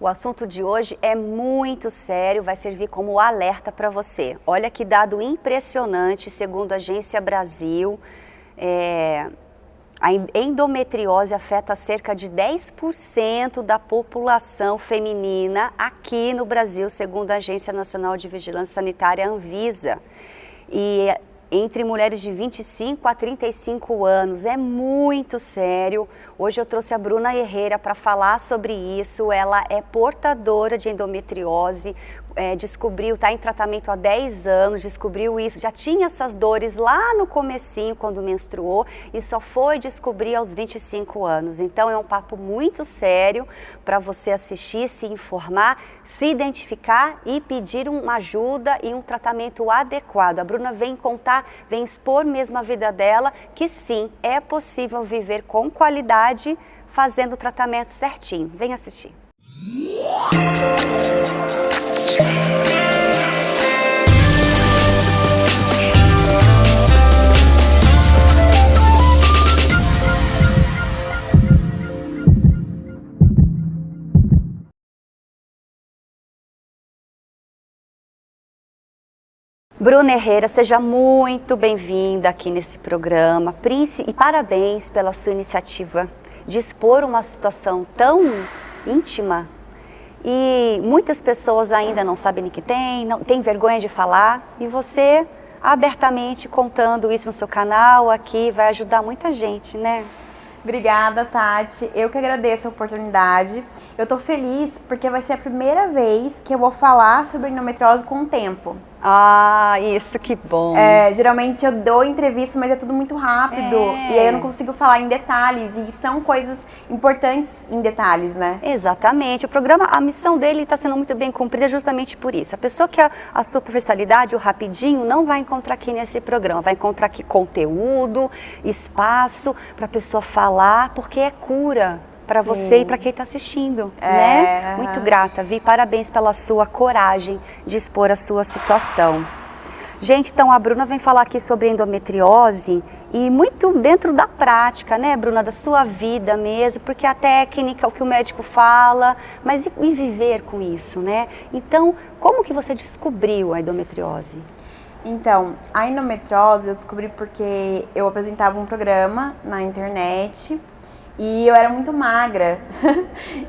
O assunto de hoje é muito sério, vai servir como alerta para você. Olha que dado impressionante, segundo a Agência Brasil, a endometriose afeta cerca de 10% da população feminina aqui no Brasil, segundo a Agência Nacional de Vigilância Sanitária, Anvisa. E entre mulheres de 25 a 35 anos, é muito sério. Hoje eu trouxe a Bruna Herrera para falar sobre isso. Ela é portadora de endometriose, descobriu, está em tratamento há 10 anos, descobriu isso, já tinha essas dores lá no comecinho, quando menstruou, e só foi descobrir aos 25 anos. Então é um papo muito sério para você assistir, se informar, se identificar e pedir uma ajuda e um tratamento adequado. A Bruna vem contar, vem expor mesmo a vida dela, que sim, é possível viver com qualidade fazendo o tratamento certinho. Vem assistir. Bruna Herrera, seja muito bem-vinda aqui nesse programa, e parabéns pela sua iniciativa de expor uma situação tão íntima e muitas pessoas ainda não sabem o que tem vergonha de falar, e você abertamente contando isso no seu canal aqui vai ajudar muita gente, né? Obrigada, Tati. Eu que agradeço a oportunidade. Eu tô feliz porque vai ser a primeira vez que eu vou falar sobre endometriose com o tempo. Ah, isso, que bom. Geralmente eu dou entrevista, mas é tudo muito rápido. E aí eu não consigo falar em detalhes. E são coisas importantes em detalhes, né? Exatamente. O programa, a missão dele está sendo muito bem cumprida justamente por isso. A pessoa que a superficialidade, o rapidinho, não vai encontrar aqui nesse programa. Vai encontrar aqui conteúdo, espaço para a pessoa falar, porque é cura para você e para quem está assistindo, né? Muito grata, Vi. Parabéns pela sua coragem de expor a sua situação. Gente, então a Bruna vem falar aqui sobre endometriose e muito dentro da prática, né, Bruna, da sua vida mesmo, porque a técnica, o que o médico fala, mas e viver com isso, né? Então, como que você descobriu a endometriose? Então, a endometriose eu descobri porque eu apresentava um programa na internet. E eu era muito magra,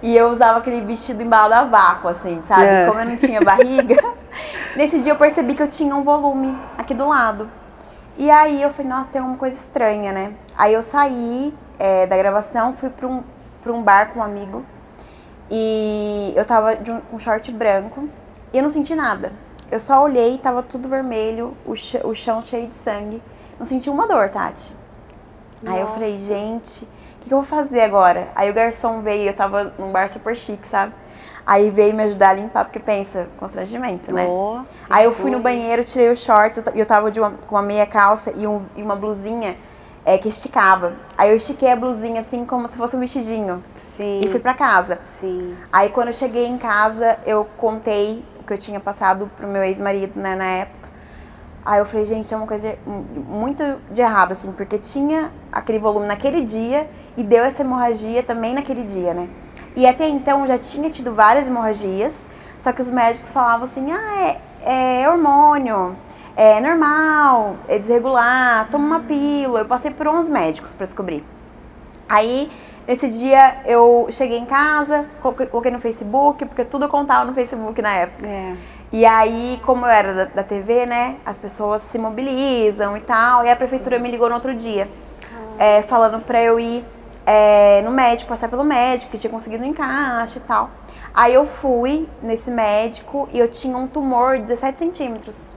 e eu usava aquele vestido embalado a vácuo, assim, sabe? Como eu não tinha barriga, nesse dia eu percebi que eu tinha um volume aqui do lado. E aí eu falei, nossa, tem alguma coisa estranha, né? Aí eu saí da gravação, fui pra um bar com um amigo, e eu tava com um short branco, e eu não senti nada. Eu só olhei, tava tudo vermelho, o chão cheio de sangue. Não senti uma dor, Tati. Nossa. Aí eu falei, gente, o que eu vou fazer agora? Aí o garçom veio, eu tava num bar super chique, sabe? Aí veio me ajudar a limpar, porque pensa, constrangimento, né? Aí eu fui no banheiro, tirei os shorts, e eu tava com uma meia calça e uma blusinha que esticava. Aí eu estiquei a blusinha assim, como se fosse um vestidinho. Sim. E fui pra casa. Sim. Aí quando eu cheguei em casa, eu contei o que eu tinha passado pro meu ex-marido, né, na época. Aí eu falei, gente, é uma coisa muito de errado, assim, porque tinha aquele volume naquele dia e deu essa hemorragia também naquele dia, né? E até então já tinha tido várias hemorragias, só que os médicos falavam assim, é hormônio, é normal, é desregular, toma uma pílula. Eu passei por 11 médicos pra descobrir. Aí, nesse dia, eu cheguei em casa, coloquei no Facebook, porque tudo eu contava no Facebook na época. E aí, como eu era da TV, né, as pessoas se mobilizam e tal, e a prefeitura me ligou no outro dia, falando pra eu ir no médico, passar pelo médico, que tinha conseguido um encaixe e tal. Aí eu fui nesse médico e eu tinha um tumor de 17 centímetros.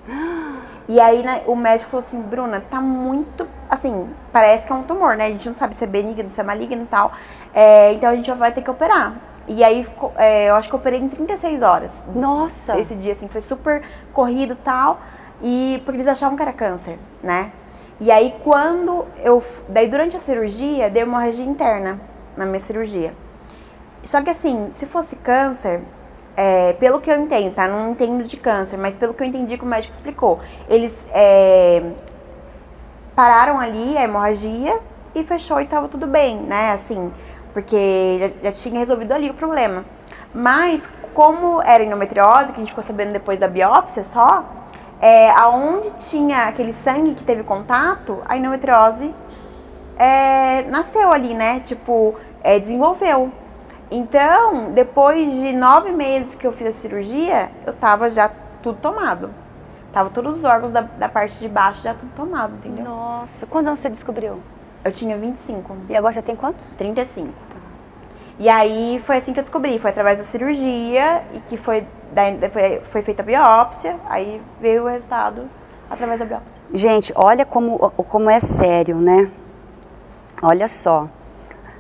E aí, né, o médico falou assim, Bruna, tá muito, assim, parece que é um tumor, né, a gente não sabe se é benigno, se é maligno e tal, então a gente vai ter que operar. E aí, eu acho que eu operei em 36 horas. Nossa! Esse dia, assim, foi super corrido e tal, porque eles achavam que era câncer, né? E aí, daí durante a cirurgia, deu hemorragia interna na minha cirurgia. Só que assim, se fosse câncer, pelo que eu entendo, tá? Não entendo de câncer, mas pelo que eu entendi que o médico explicou, eles pararam ali a hemorragia e fechou e tava tudo bem, né? Assim, porque já tinha resolvido ali o problema. Mas, como era endometriose, que a gente ficou sabendo depois da biópsia só, aonde tinha aquele sangue que teve contato, a endometriose nasceu ali, né? Tipo, desenvolveu. Então, depois de 9 meses que eu fiz a cirurgia, eu tava já tudo tomado. Tava todos os órgãos da parte de baixo já tudo tomado, entendeu? Nossa, quando você descobriu? Eu tinha 25. E agora já tem quantos? 35. E aí foi assim que eu descobri, foi através da cirurgia e que foi feita a biópsia, aí veio o resultado através da biópsia. Gente, olha como é sério, né? Olha só.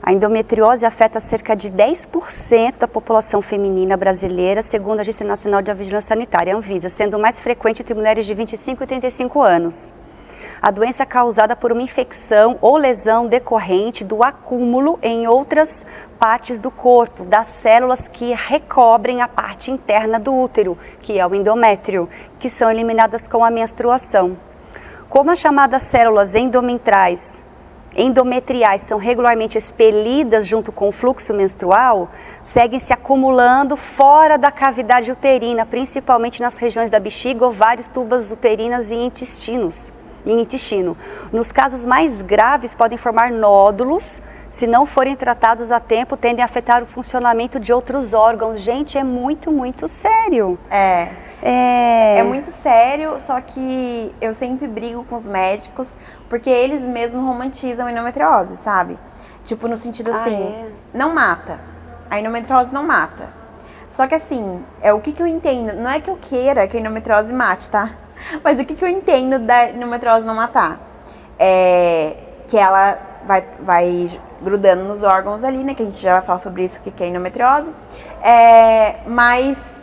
A endometriose afeta cerca de 10% da população feminina brasileira, segundo a Agência Nacional de Vigilância Sanitária, Anvisa, sendo mais frequente entre mulheres de 25 e 35 anos. A doença é causada por uma infecção ou lesão decorrente do acúmulo em outras partes do corpo, das células que recobrem a parte interna do útero, que é o endométrio, que são eliminadas com a menstruação. Como as chamadas células endometriais são regularmente expelidas junto com o fluxo menstrual, seguem se acumulando fora da cavidade uterina, principalmente nas regiões da bexiga, ovários, tubas uterinas e intestino. Nos casos mais graves, podem formar nódulos. Se não forem tratados a tempo, tendem a afetar o funcionamento de outros órgãos. Gente, é muito, muito sério. É muito sério, só que eu sempre brigo com os médicos, porque eles mesmos romantizam a endometriose, sabe? Tipo, no sentido assim, não mata. A endometriose não mata. Só que assim, o que eu entendo, não é que eu queira que a endometriose mate, tá? Mas o que eu entendo da endometriose não matar? Que ela vai grudando nos órgãos ali, né? Que a gente já vai falar sobre isso, o que é endometriose. Mas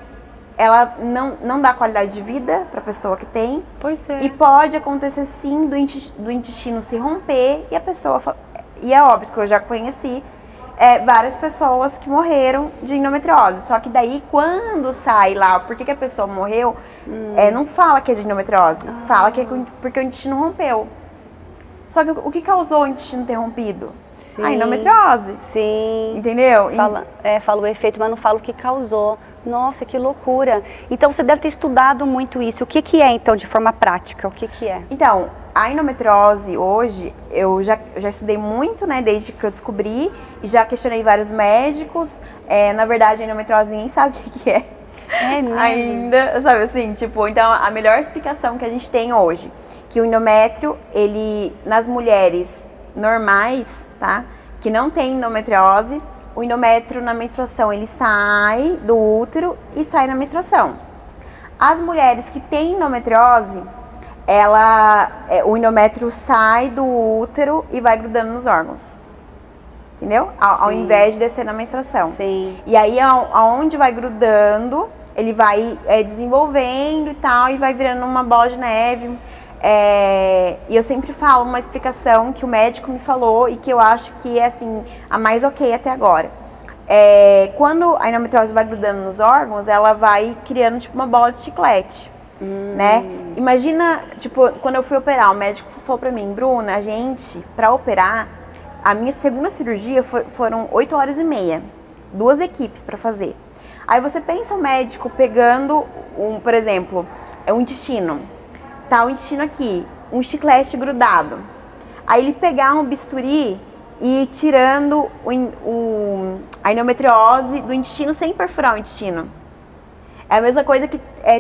ela não dá qualidade de vida para a pessoa que tem. Pois é. E pode acontecer sim do intestino se romper e a pessoa... E é óbvio que eu já conheci várias pessoas que morreram de endometriose. Só que daí, quando sai lá por que a pessoa morreu, não fala que é de endometriose. Fala que é porque o intestino rompeu. Só que o que causou o intestino ter rompido? Sim, a endometriose. Sim. Entendeu? Fala o efeito, mas não fala o que causou. Nossa, que loucura. Então, você deve ter estudado muito isso. O que é, então, de forma prática? O que é? Então, a endometriose hoje, eu já estudei muito, né, desde que eu descobri. E já questionei vários médicos. Na verdade, a endometriose ninguém sabe o que é. É mesmo? Ainda, sabe assim, tipo, então a melhor explicação que a gente tem hoje, que o endométrio, ele, nas mulheres normais, tá, que não tem endometriose, o endométrio na menstruação, ele sai do útero e sai na menstruação. As mulheres que têm endometriose, o endométrio sai do útero e vai grudando nos órgãos. Entendeu? Ao invés de descer na menstruação. Sim. E aí, aonde vai grudando, ele vai desenvolvendo e tal, e vai virando uma bola de neve. E eu sempre falo uma explicação que o médico me falou e que eu acho que é assim, a mais ok até agora. Quando a endometriose vai grudando nos órgãos, ela vai criando tipo uma bola de chiclete, né? Imagina, tipo, quando eu fui operar, o médico falou pra mim, Bruna, pra operar, a minha segunda cirurgia foram 8 horas e meia, 2 equipes pra fazer. Aí você pensa o médico pegando, por exemplo, um intestino. Tá o intestino aqui, um chiclete grudado. Aí ele pegar um bisturi e ir tirando a endometriose do intestino sem perfurar o intestino. É a mesma coisa que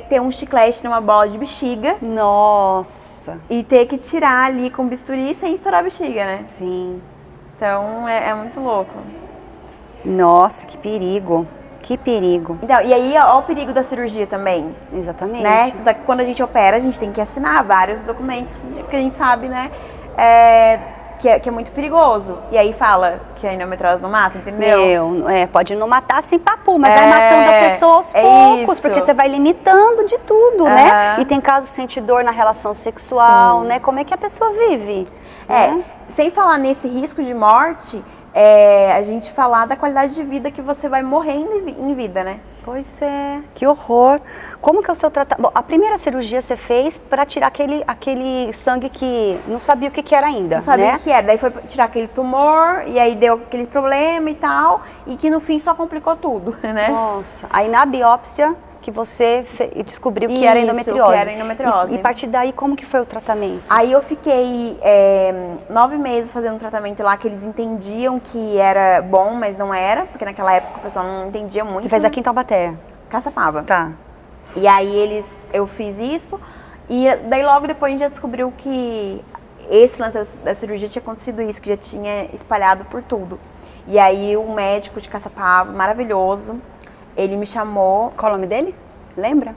ter um chiclete numa bola de bexiga. Nossa! E ter que tirar ali com bisturi sem estourar a bexiga, né? Sim. Então é muito louco. Nossa, que perigo. Que perigo. Então, e aí, ó o perigo da cirurgia também. Exatamente. Né? Quando a gente opera, a gente tem que assinar vários documentos, porque a gente sabe, né, que é muito perigoso. E aí fala que a endometriose não mata, entendeu? Pode não matar sem papo, mas vai matando a pessoa aos poucos, isso. porque você vai limitando de tudo, né? E tem casos de sentir dor na relação sexual, né? Como é que a pessoa vive? Sem falar nesse risco de morte, a gente falar da qualidade de vida que você vai morrendo em vida, né? Pois é, que horror. Como que é o seu tratamento? Bom, a primeira cirurgia você fez para tirar aquele sangue que não sabia o que era ainda, Não sabia né? o que era. Daí foi tirar aquele tumor, e aí deu aquele problema e tal, e que no fim só complicou tudo, né? Nossa, aí na biópsia que você descobriu que era endometriose. Que era endometriose. E a partir daí, como que foi o tratamento? Aí eu fiquei 9 meses fazendo um tratamento lá, que eles entendiam que era bom, mas não era, porque naquela época o pessoal não entendia muito. Você fez aqui em Taubaté? Caçapava. Tá. E aí eu fiz isso, e daí logo depois a gente já descobriu que esse lance da cirurgia tinha acontecido isso, que já tinha espalhado por tudo. E aí um médico de Caçapava, maravilhoso, ele me chamou. Qual o nome dele? Lembra?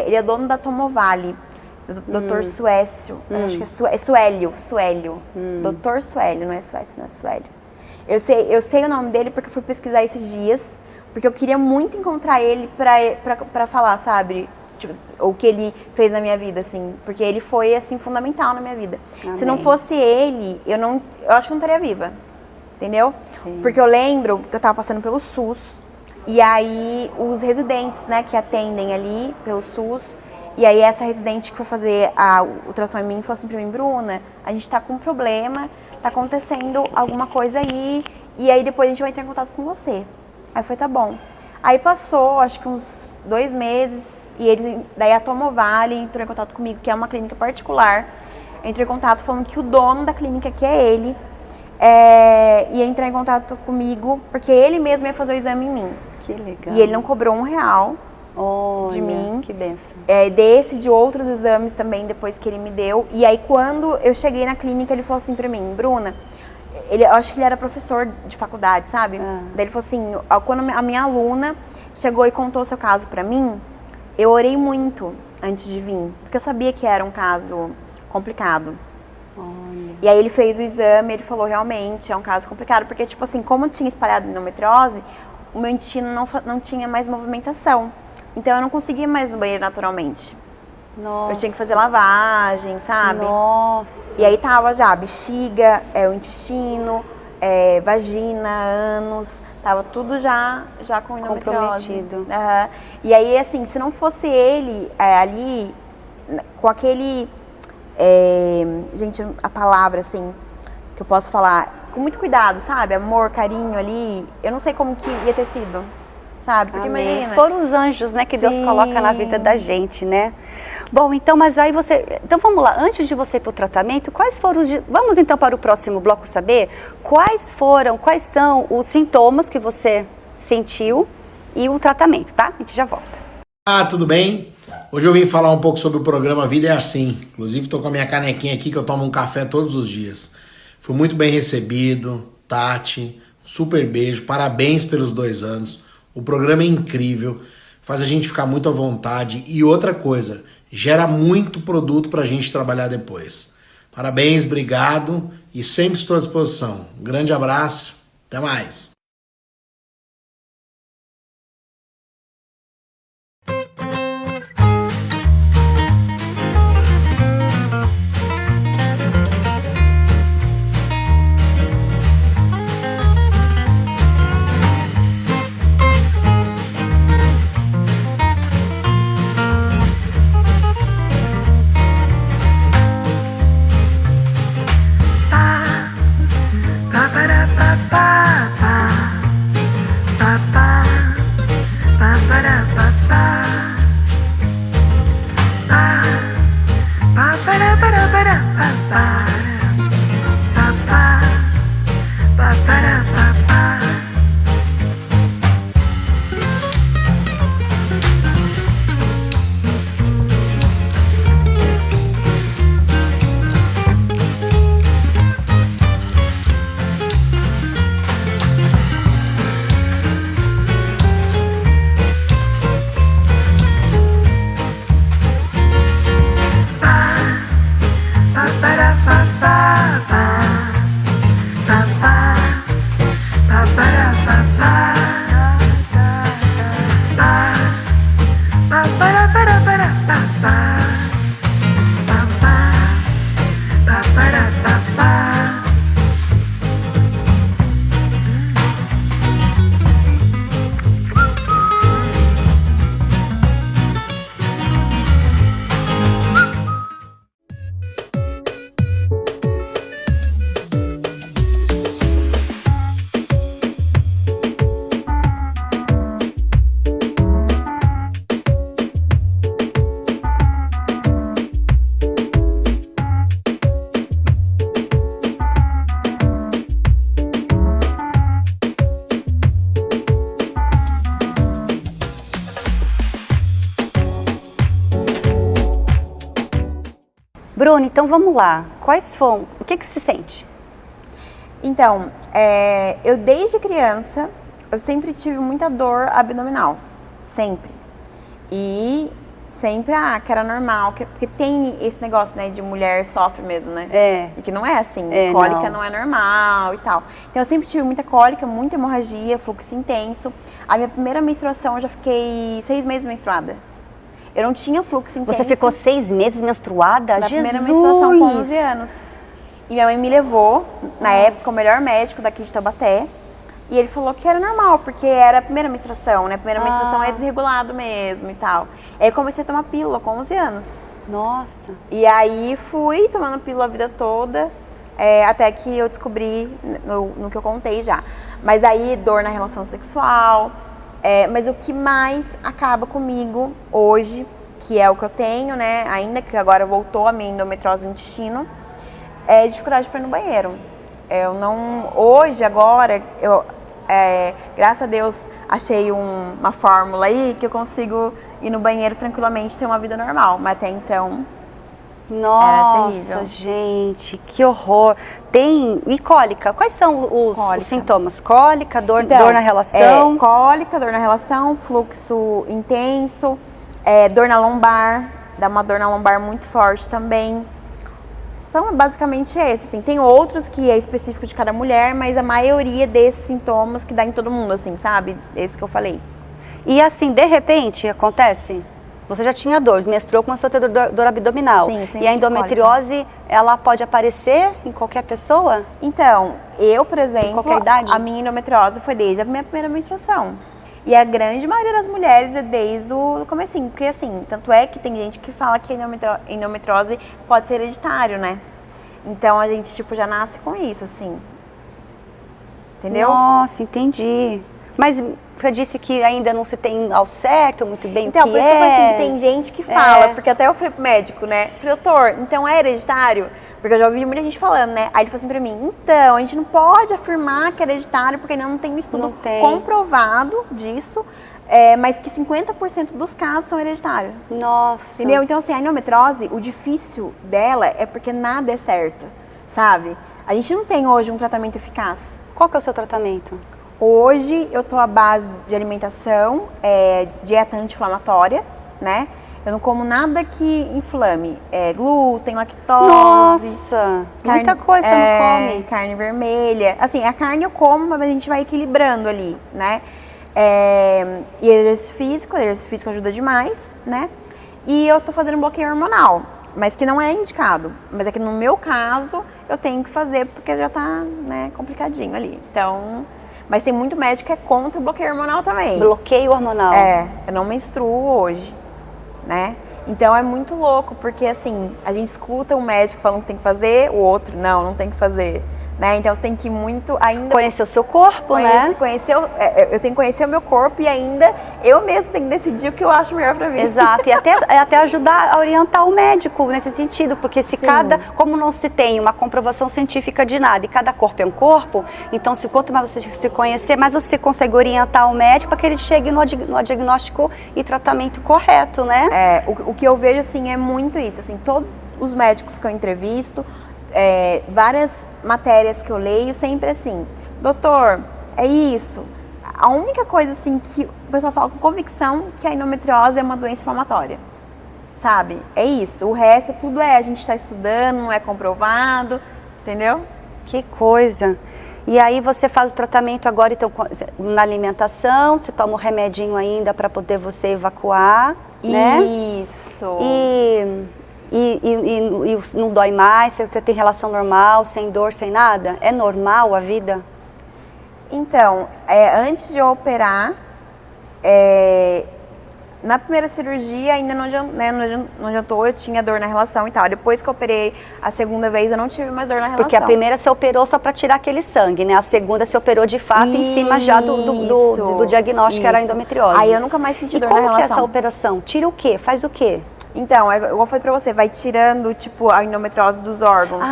Ele é dono da Tomovale, Dr. Suécio. Acho que é Suélio. Dr. Suélio, não é Suécio, não é Suélio. Eu sei o nome dele porque eu fui pesquisar esses dias, porque eu queria muito encontrar ele pra falar, sabe? Tipo, o que ele fez na minha vida, assim. Porque ele foi, assim, fundamental na minha vida. Amém. Se não fosse ele, eu acho que eu não estaria viva. Entendeu? Sim. Porque eu lembro que eu tava passando pelo SUS. E aí, os residentes, né, que atendem ali pelo SUS, e aí essa residente que foi fazer a ultrassom em mim falou assim pra mim: Bruna, a gente tá com um problema, tá acontecendo alguma coisa aí, e aí depois a gente vai entrar em contato com você. Aí foi, tá bom. Aí passou, acho que uns 2 meses, e daí a Tomovale entrou em contato comigo, que é uma clínica particular, entrou em contato falando que o dono da clínica, que é ele, ia entrar em contato comigo, porque ele mesmo ia fazer o exame em mim. Que legal. E ele não cobrou R$1 de mim. Que benção. De outros exames também, depois que ele me deu. E aí, quando eu cheguei na clínica, ele falou assim pra mim: Bruna, eu acho que ele era professor de faculdade, sabe? Daí ele falou assim: quando a minha aluna chegou e contou o seu caso pra mim, eu orei muito antes de vir, porque eu sabia que era um caso complicado. Olha. E aí ele fez o exame, ele falou: realmente é um caso complicado, porque tipo assim, como tinha espalhado endometriose, o meu intestino não tinha mais movimentação. Então eu não conseguia mais no banheiro naturalmente. Nossa. Eu tinha que fazer lavagem, sabe? Nossa. E aí tava já a bexiga, o intestino, vagina, ânus, tava tudo já com endometriose. Comprometido. E aí, assim, se não fosse ele ali, com aquele... gente, a palavra, assim, que eu posso falar... Com muito cuidado, sabe? Amor, carinho ali. Eu não sei como que ia ter sido, sabe? Porque imagina. Foram os anjos, né, que Deus Sim. coloca na vida da gente, né? Bom, então, mas aí você... Então vamos lá, antes de você ir para o tratamento, quais foram os... Vamos então para o próximo bloco saber quais são os sintomas que você sentiu e o tratamento, tá? A gente já volta. Tudo bem? Hoje eu vim falar um pouco sobre o programa Vida é Assim. Inclusive estou com a minha canequinha aqui que eu tomo um café todos os dias. Fui muito bem recebido, Tati, super beijo, parabéns pelos 2 anos. O programa é incrível, faz a gente ficar muito à vontade e outra coisa, gera muito produto pra gente trabalhar depois. Parabéns, obrigado e sempre estou à disposição. Um grande abraço, até mais. Bruna, então vamos lá. Quais foram? O que se sente? Então, eu desde criança, eu sempre tive muita dor abdominal. Sempre. E sempre, que era normal. Porque tem esse negócio, né, de mulher sofre mesmo, né? E que não é assim. Cólica não é normal e tal. Então, eu sempre tive muita cólica, muita hemorragia, fluxo intenso. A minha primeira menstruação, eu já fiquei 6 meses menstruada. Eu não tinha fluxo intenso. Você ficou 6 meses menstruada? Na primeira menstruação com 11 anos. E minha mãe me levou, na época, o melhor médico daqui de Taubaté. E ele falou que era normal, porque era a primeira menstruação, né? A primeira menstruação é desregulado mesmo e tal. Aí eu comecei a tomar pílula com 11 anos. Nossa. E aí fui tomando pílula a vida toda, até que eu descobri no que eu contei já. Mas aí dor na relação sexual. Mas o que mais acaba comigo hoje, que é o que eu tenho, né? Ainda que agora voltou a minha endometriose no intestino, é dificuldade para ir no banheiro. Eu não... Hoje, agora, graças a Deus, achei uma fórmula aí que eu consigo ir no banheiro tranquilamente e ter uma vida normal. Mas até então, era terrível. Nossa, gente, que horror. E cólica? Quais são os sintomas? Cólica, dor na relação? Cólica, dor na relação, fluxo intenso, dor na lombar, dá uma dor na lombar muito forte também. São basicamente esses, assim. Tem outros que é específico de cada mulher, mas a maioria desses sintomas que dá em todo mundo, assim, sabe? Esse que eu falei. E assim, de repente, acontece? Você já tinha dor, menstruou, começou a ter dor abdominal. Sim, e a endometriose, ela pode aparecer em qualquer pessoa? Então, eu, por exemplo, em qualquer idade? A minha endometriose foi desde a minha primeira menstruação. E a grande maioria das mulheres é desde o comecinho, porque assim, tanto é que tem gente que fala que a endometriose pode ser hereditário, né? Então a gente, tipo, já nasce com isso, assim. Entendeu? Nossa, entendi. Mas você disse que ainda não se tem ao certo muito bem então, o que por isso que eu falei assim, que tem gente que fala, porque até eu falei pro médico, né? Falei, doutor, então é hereditário? Porque eu já ouvi muita gente falando, né? Aí ele falou assim pra mim, então, a gente não pode afirmar que é hereditário, porque ainda não tem um estudo comprovado disso, mas que 50% dos casos são hereditários. Nossa. Entendeu? Então, assim, a endometriose, o difícil dela é porque nada é certo, sabe? A gente não tem hoje um tratamento eficaz. Qual que é o seu tratamento? Hoje eu tô à base de alimentação, dieta anti-inflamatória, né? Eu não como nada que inflame. Glúten, lactose. Nossa, muita coisa você não come. Carne vermelha. Assim, a carne eu como, mas a gente vai equilibrando ali, né? E exercício físico ajuda demais, né? E eu tô fazendo um bloqueio hormonal, mas que não é indicado. Mas é que no meu caso, eu tenho que fazer porque já tá, né, complicadinho ali. Então... Mas tem muito médico que é contra o bloqueio hormonal também. Bloqueio hormonal? Eu não menstruo hoje, né? Então é muito louco, porque assim, a gente escuta um médico falando que tem que fazer, o outro, não tem que fazer. Né? Então você tem que muito ainda... Conhecer o seu corpo, né? Eu tenho que conhecer o meu corpo e ainda eu mesmo tenho que decidir o que eu acho melhor pra mim. Exato, e até ajudar a orientar o médico nesse sentido, porque se como não se tem uma comprovação científica de nada e cada corpo é um corpo, então quanto mais você se conhecer, mais você consegue orientar o médico para que ele chegue no diagnóstico e tratamento correto, né? O que eu vejo assim é muito isso, assim, todos os médicos que eu entrevisto, várias matérias que eu leio, sempre assim, doutor, é isso. A única coisa assim que o pessoal fala com convicção que a endometriose é uma doença inflamatória, sabe? É isso, o resto tudo a gente está estudando, não é comprovado, entendeu? Que coisa. E aí você faz o tratamento agora, então, na alimentação, você toma um remedinho ainda para poder você evacuar, né? Isso. E não dói mais, você tem relação normal, sem dor, sem nada? É normal a vida? Então, antes de eu operar, na primeira cirurgia ainda não adiantou, eu tinha dor na relação e tal. Depois que eu operei a segunda vez, eu não tive mais dor na relação. Porque a primeira você operou só para tirar aquele sangue, né? A segunda você operou de fato em cima já do diagnóstico que era a endometriose. Aí eu nunca mais senti dor na relação. E como que é essa operação? Tira o quê? Faz o quê? Então, eu falei pra você, vai tirando, tipo, a endometriose dos órgãos.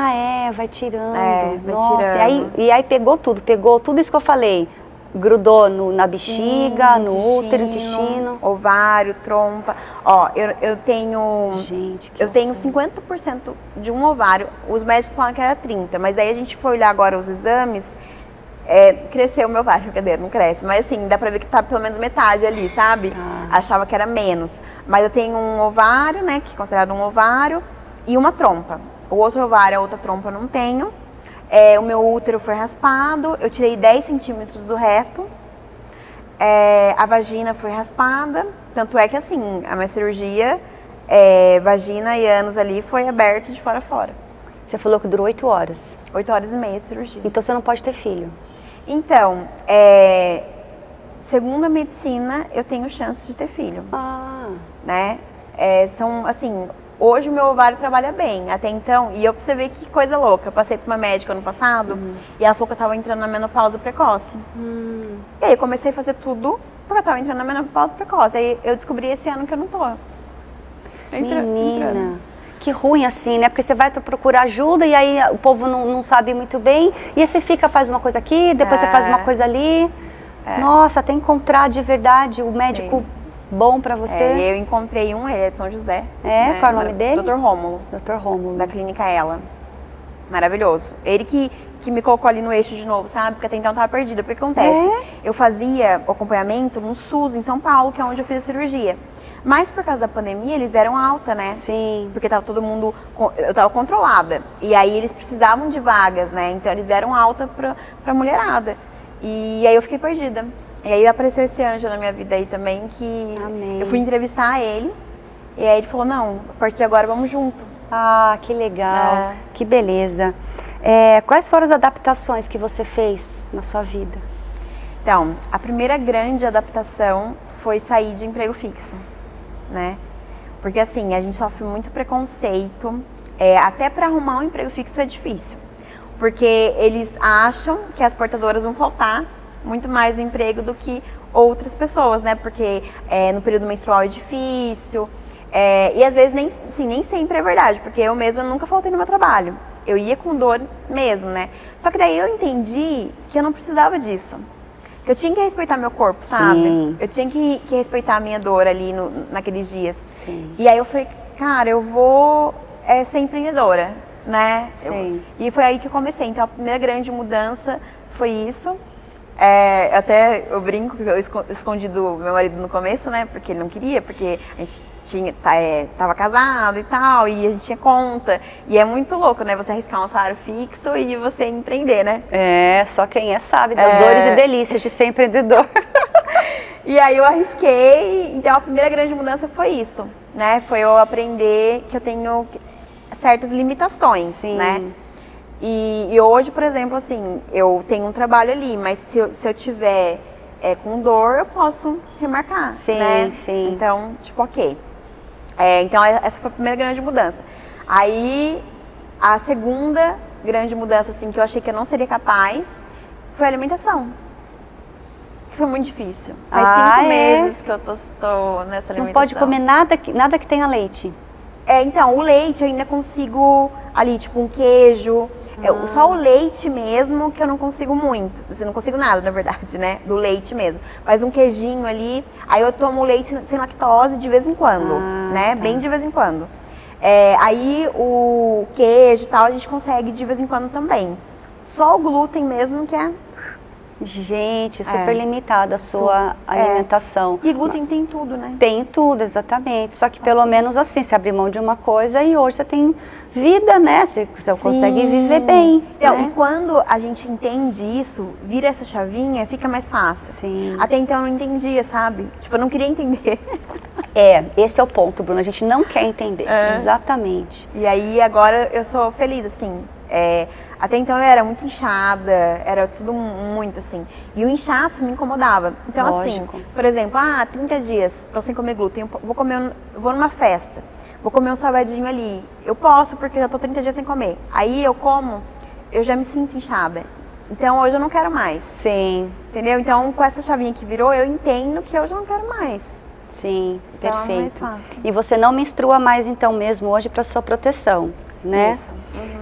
Vai tirando. Vai tirando. E aí pegou tudo isso que eu falei. Grudou na bexiga, Sim, no útero, intestino. Ovário, trompa. Ó, eu tenho. Gente, que eu tenho 50% de um ovário. Os médicos falaram que era 30%, mas aí a gente foi olhar agora os exames. Cresceu o meu ovário, brincadeira, não cresce. Mas assim, dá pra ver que tá pelo menos metade ali, sabe? Achava que era menos. Mas eu tenho um ovário, né, que é considerado um ovário, e uma trompa. O outro ovário, a outra trompa eu não tenho. O meu útero foi raspado, eu tirei 10 centímetros do reto. A vagina foi raspada, tanto é que assim, a minha cirurgia, vagina e ânus ali, foi aberto de fora a fora. Você falou que durou 8 horas. 8 horas e meia de cirurgia. Então você não pode ter filho. Então, segundo a medicina, eu tenho chance de ter filho. Né? São, assim, hoje o meu ovário trabalha bem, até então, e eu pra você ver que coisa louca, eu passei por uma médica ano passado, e ela falou que eu tava entrando na menopausa precoce. E aí eu comecei a fazer tudo porque eu tava entrando na menopausa precoce. Aí eu descobri esse ano que eu não tô. Menina, que ruim assim, né? Porque você vai procurar ajuda e aí o povo não sabe muito bem, e aí você faz uma coisa aqui, depois você faz uma coisa ali. Nossa, até encontrar de verdade o médico bom pra você. Eu encontrei ele é de São José. Qual é o nome dele? Dr. Rômulo. Dr. Rômulo. Da clínica Ela. Maravilhoso. Ele que me colocou ali no eixo de novo, sabe? Porque até então eu tava perdida. Porque o que acontece? Eu fazia o acompanhamento no SUS, em São Paulo, que é onde eu fiz a cirurgia. Mas por causa da pandemia, eles deram alta, né? Sim. Porque tava todo mundo... Eu tava controlada. E aí eles precisavam de vagas, né? Então eles deram alta pra mulherada. E aí eu fiquei perdida. E aí apareceu esse anjo na minha vida aí também, que eu fui entrevistar ele. E aí ele falou, não, a partir de agora vamos junto. Ah, que legal, que beleza. Quais foram as adaptações que você fez na sua vida? Então, a primeira grande adaptação foi sair de emprego fixo, né? Porque assim, a gente sofre muito preconceito, até para arrumar um emprego fixo é difícil. Porque eles acham que as portadoras vão faltar muito mais no emprego do que outras pessoas, né? Porque no período menstrual é difícil. E às vezes nem sempre é verdade, porque eu mesma nunca faltei no meu trabalho. Eu ia com dor mesmo, né? Só que daí eu entendi que eu não precisava disso. Que eu tinha que respeitar meu corpo, sabe? Sim. Eu tinha que respeitar a minha dor ali naqueles dias. Sim. E aí eu falei, cara, eu vou ser empreendedora, né? Sim. E foi aí que eu comecei. Então a primeira grande mudança foi isso. Até eu brinco que eu escondi do meu marido no começo, né? Porque ele não queria, porque a gente tava casado e tal, e a gente tinha conta. E é muito louco, né? Você arriscar um salário fixo e você empreender, né? Só quem sabe das dores e delícias de ser empreendedor. E aí eu arrisquei, então a primeira grande mudança foi isso, né? Foi eu aprender que eu tenho certas limitações, Sim. né? E hoje, por exemplo, assim, eu tenho um trabalho ali, mas se eu tiver com dor, eu posso remarcar, Sim, né? sim. Então, tipo, ok. Então, essa foi a primeira grande mudança. Aí, a segunda grande mudança, assim, que eu achei que eu não seria capaz, foi a alimentação. Que foi muito difícil. Faz 5 meses que eu tô nessa alimentação. Não pode comer nada que tenha leite. Então, o leite eu ainda consigo ali, tipo um queijo, só o leite mesmo que eu não consigo muito. Assim, não consigo nada, na verdade, né? Do leite mesmo. Mas um queijinho ali, aí eu tomo leite sem lactose de vez em quando, né? Tá. Bem de vez em quando. Aí o queijo e tal, a gente consegue de vez em quando também. Só o glúten mesmo que é... Gente, super limitada a sua alimentação. E glúten tem tudo, né? Tem tudo, exatamente. Só que pelo menos assim, você abre mão de uma coisa e hoje você tem vida, né? Você consegue viver bem. Então, né? E quando a gente entende isso, vira essa chavinha, fica mais fácil. Sim. Até então eu não entendia, sabe? Tipo, eu não queria entender. Esse é o ponto, Bruna. A gente não quer entender. Exatamente. E aí agora eu sou feliz, assim. Até então eu era muito inchada, era tudo muito assim. E o inchaço me incomodava. Então, Lógico. assim, por exemplo, 30 dias, tô sem comer glúten, vou numa festa, vou comer um salgadinho ali. Eu posso, porque já tô 30 dias sem comer. Aí eu como, eu já me sinto inchada. Então hoje eu não quero mais. Sim. Entendeu? Então, com essa chavinha que virou, eu entendo que hoje eu não quero mais. Sim, então, perfeito. É mais fácil. E você não menstrua mais então mesmo hoje para sua proteção, né? Isso.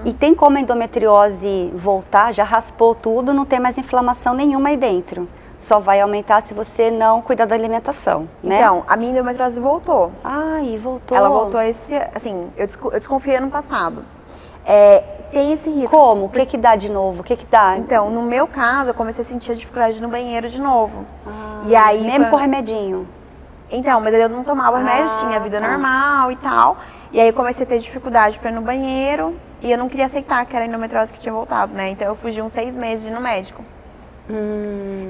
E tem como a endometriose voltar? Já raspou tudo, não tem mais inflamação nenhuma aí dentro. só vai aumentar se você não cuidar da alimentação, né? Então, a minha endometriose voltou. Ai, voltou. Ela voltou assim, eu desconfiei ano passado. Tem esse risco. Como? O que dá de novo? O que dá? Então, no meu caso, eu comecei a sentir a dificuldade no banheiro de novo. E aí, mesmo com remedinho? Então, mas eu não tomava remédio, tinha vida normal e tal. E aí eu comecei a ter dificuldade para ir no banheiro e eu não queria aceitar que era a endometriose que tinha voltado, né? Então eu fugi uns 6 meses de ir no médico.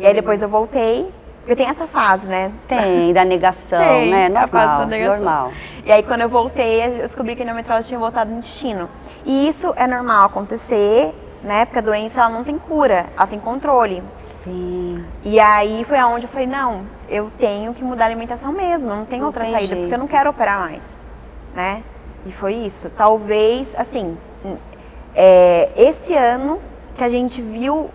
E aí depois eu voltei, porque tem essa fase, né? Tem, da negação, né? Normal, a fase da negação. Normal. E aí quando eu voltei, eu descobri que a endometriose tinha voltado no intestino. E isso é normal acontecer, né? Porque a doença ela não tem cura, ela tem controle. Sim. E aí foi aonde eu falei, não, eu tenho que mudar a alimentação mesmo, não tem outra saída, jeito. porque eu não quero operar mais, né? E foi isso. Talvez, assim, esse ano que a gente viu,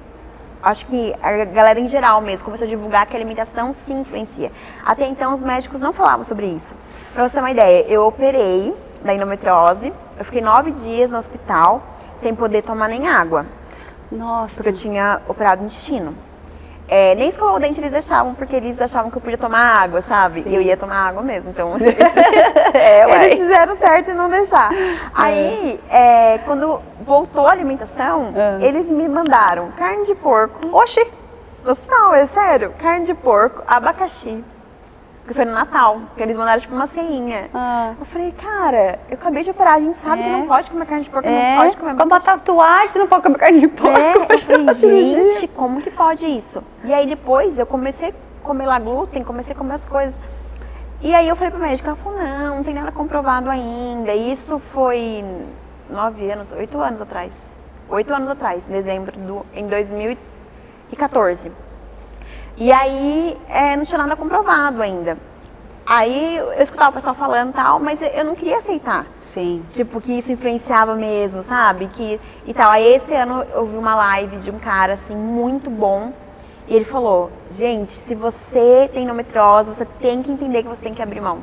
acho que a galera em geral mesmo começou a divulgar que a alimentação se influencia. Até então os médicos não falavam sobre isso. Pra você ter uma ideia, eu operei da endometriose, eu fiquei 9 dias no hospital sem poder tomar nem água. Nossa. Porque eu tinha operado o intestino. Nem escovar o dente eles deixavam, porque eles achavam que eu podia tomar água, sabe? Sim. E eu ia tomar água mesmo, então eles fizeram certo em não deixar. Aí, quando voltou a alimentação, eles me mandaram carne de porco. Oxi! No hospital, é sério, carne de porco, abacaxi. Que foi no Natal, que eles mandaram tipo uma ceinha. Eu falei, cara, eu acabei de operar, a gente sabe que não pode comer carne de porco, não pode comer Pra botar tatuagem, você não pode comer carne de porco. Eu falei, gente, como que pode isso? E aí depois eu comecei a comer lá glúten, comecei a comer as coisas. E aí eu falei pra médica, ela falou, não tem nada comprovado ainda. E isso foi 8 anos atrás. 8 anos atrás, em 2014. E aí, não tinha nada comprovado ainda. Aí, eu escutava o pessoal falando e tal, mas eu não queria aceitar. Sim. Tipo, que isso influenciava mesmo, sabe? E tal. Aí, esse ano, eu vi uma live de um cara, assim, muito bom. E ele falou, gente, se você tem endometriose, você tem que entender que você tem que abrir mão.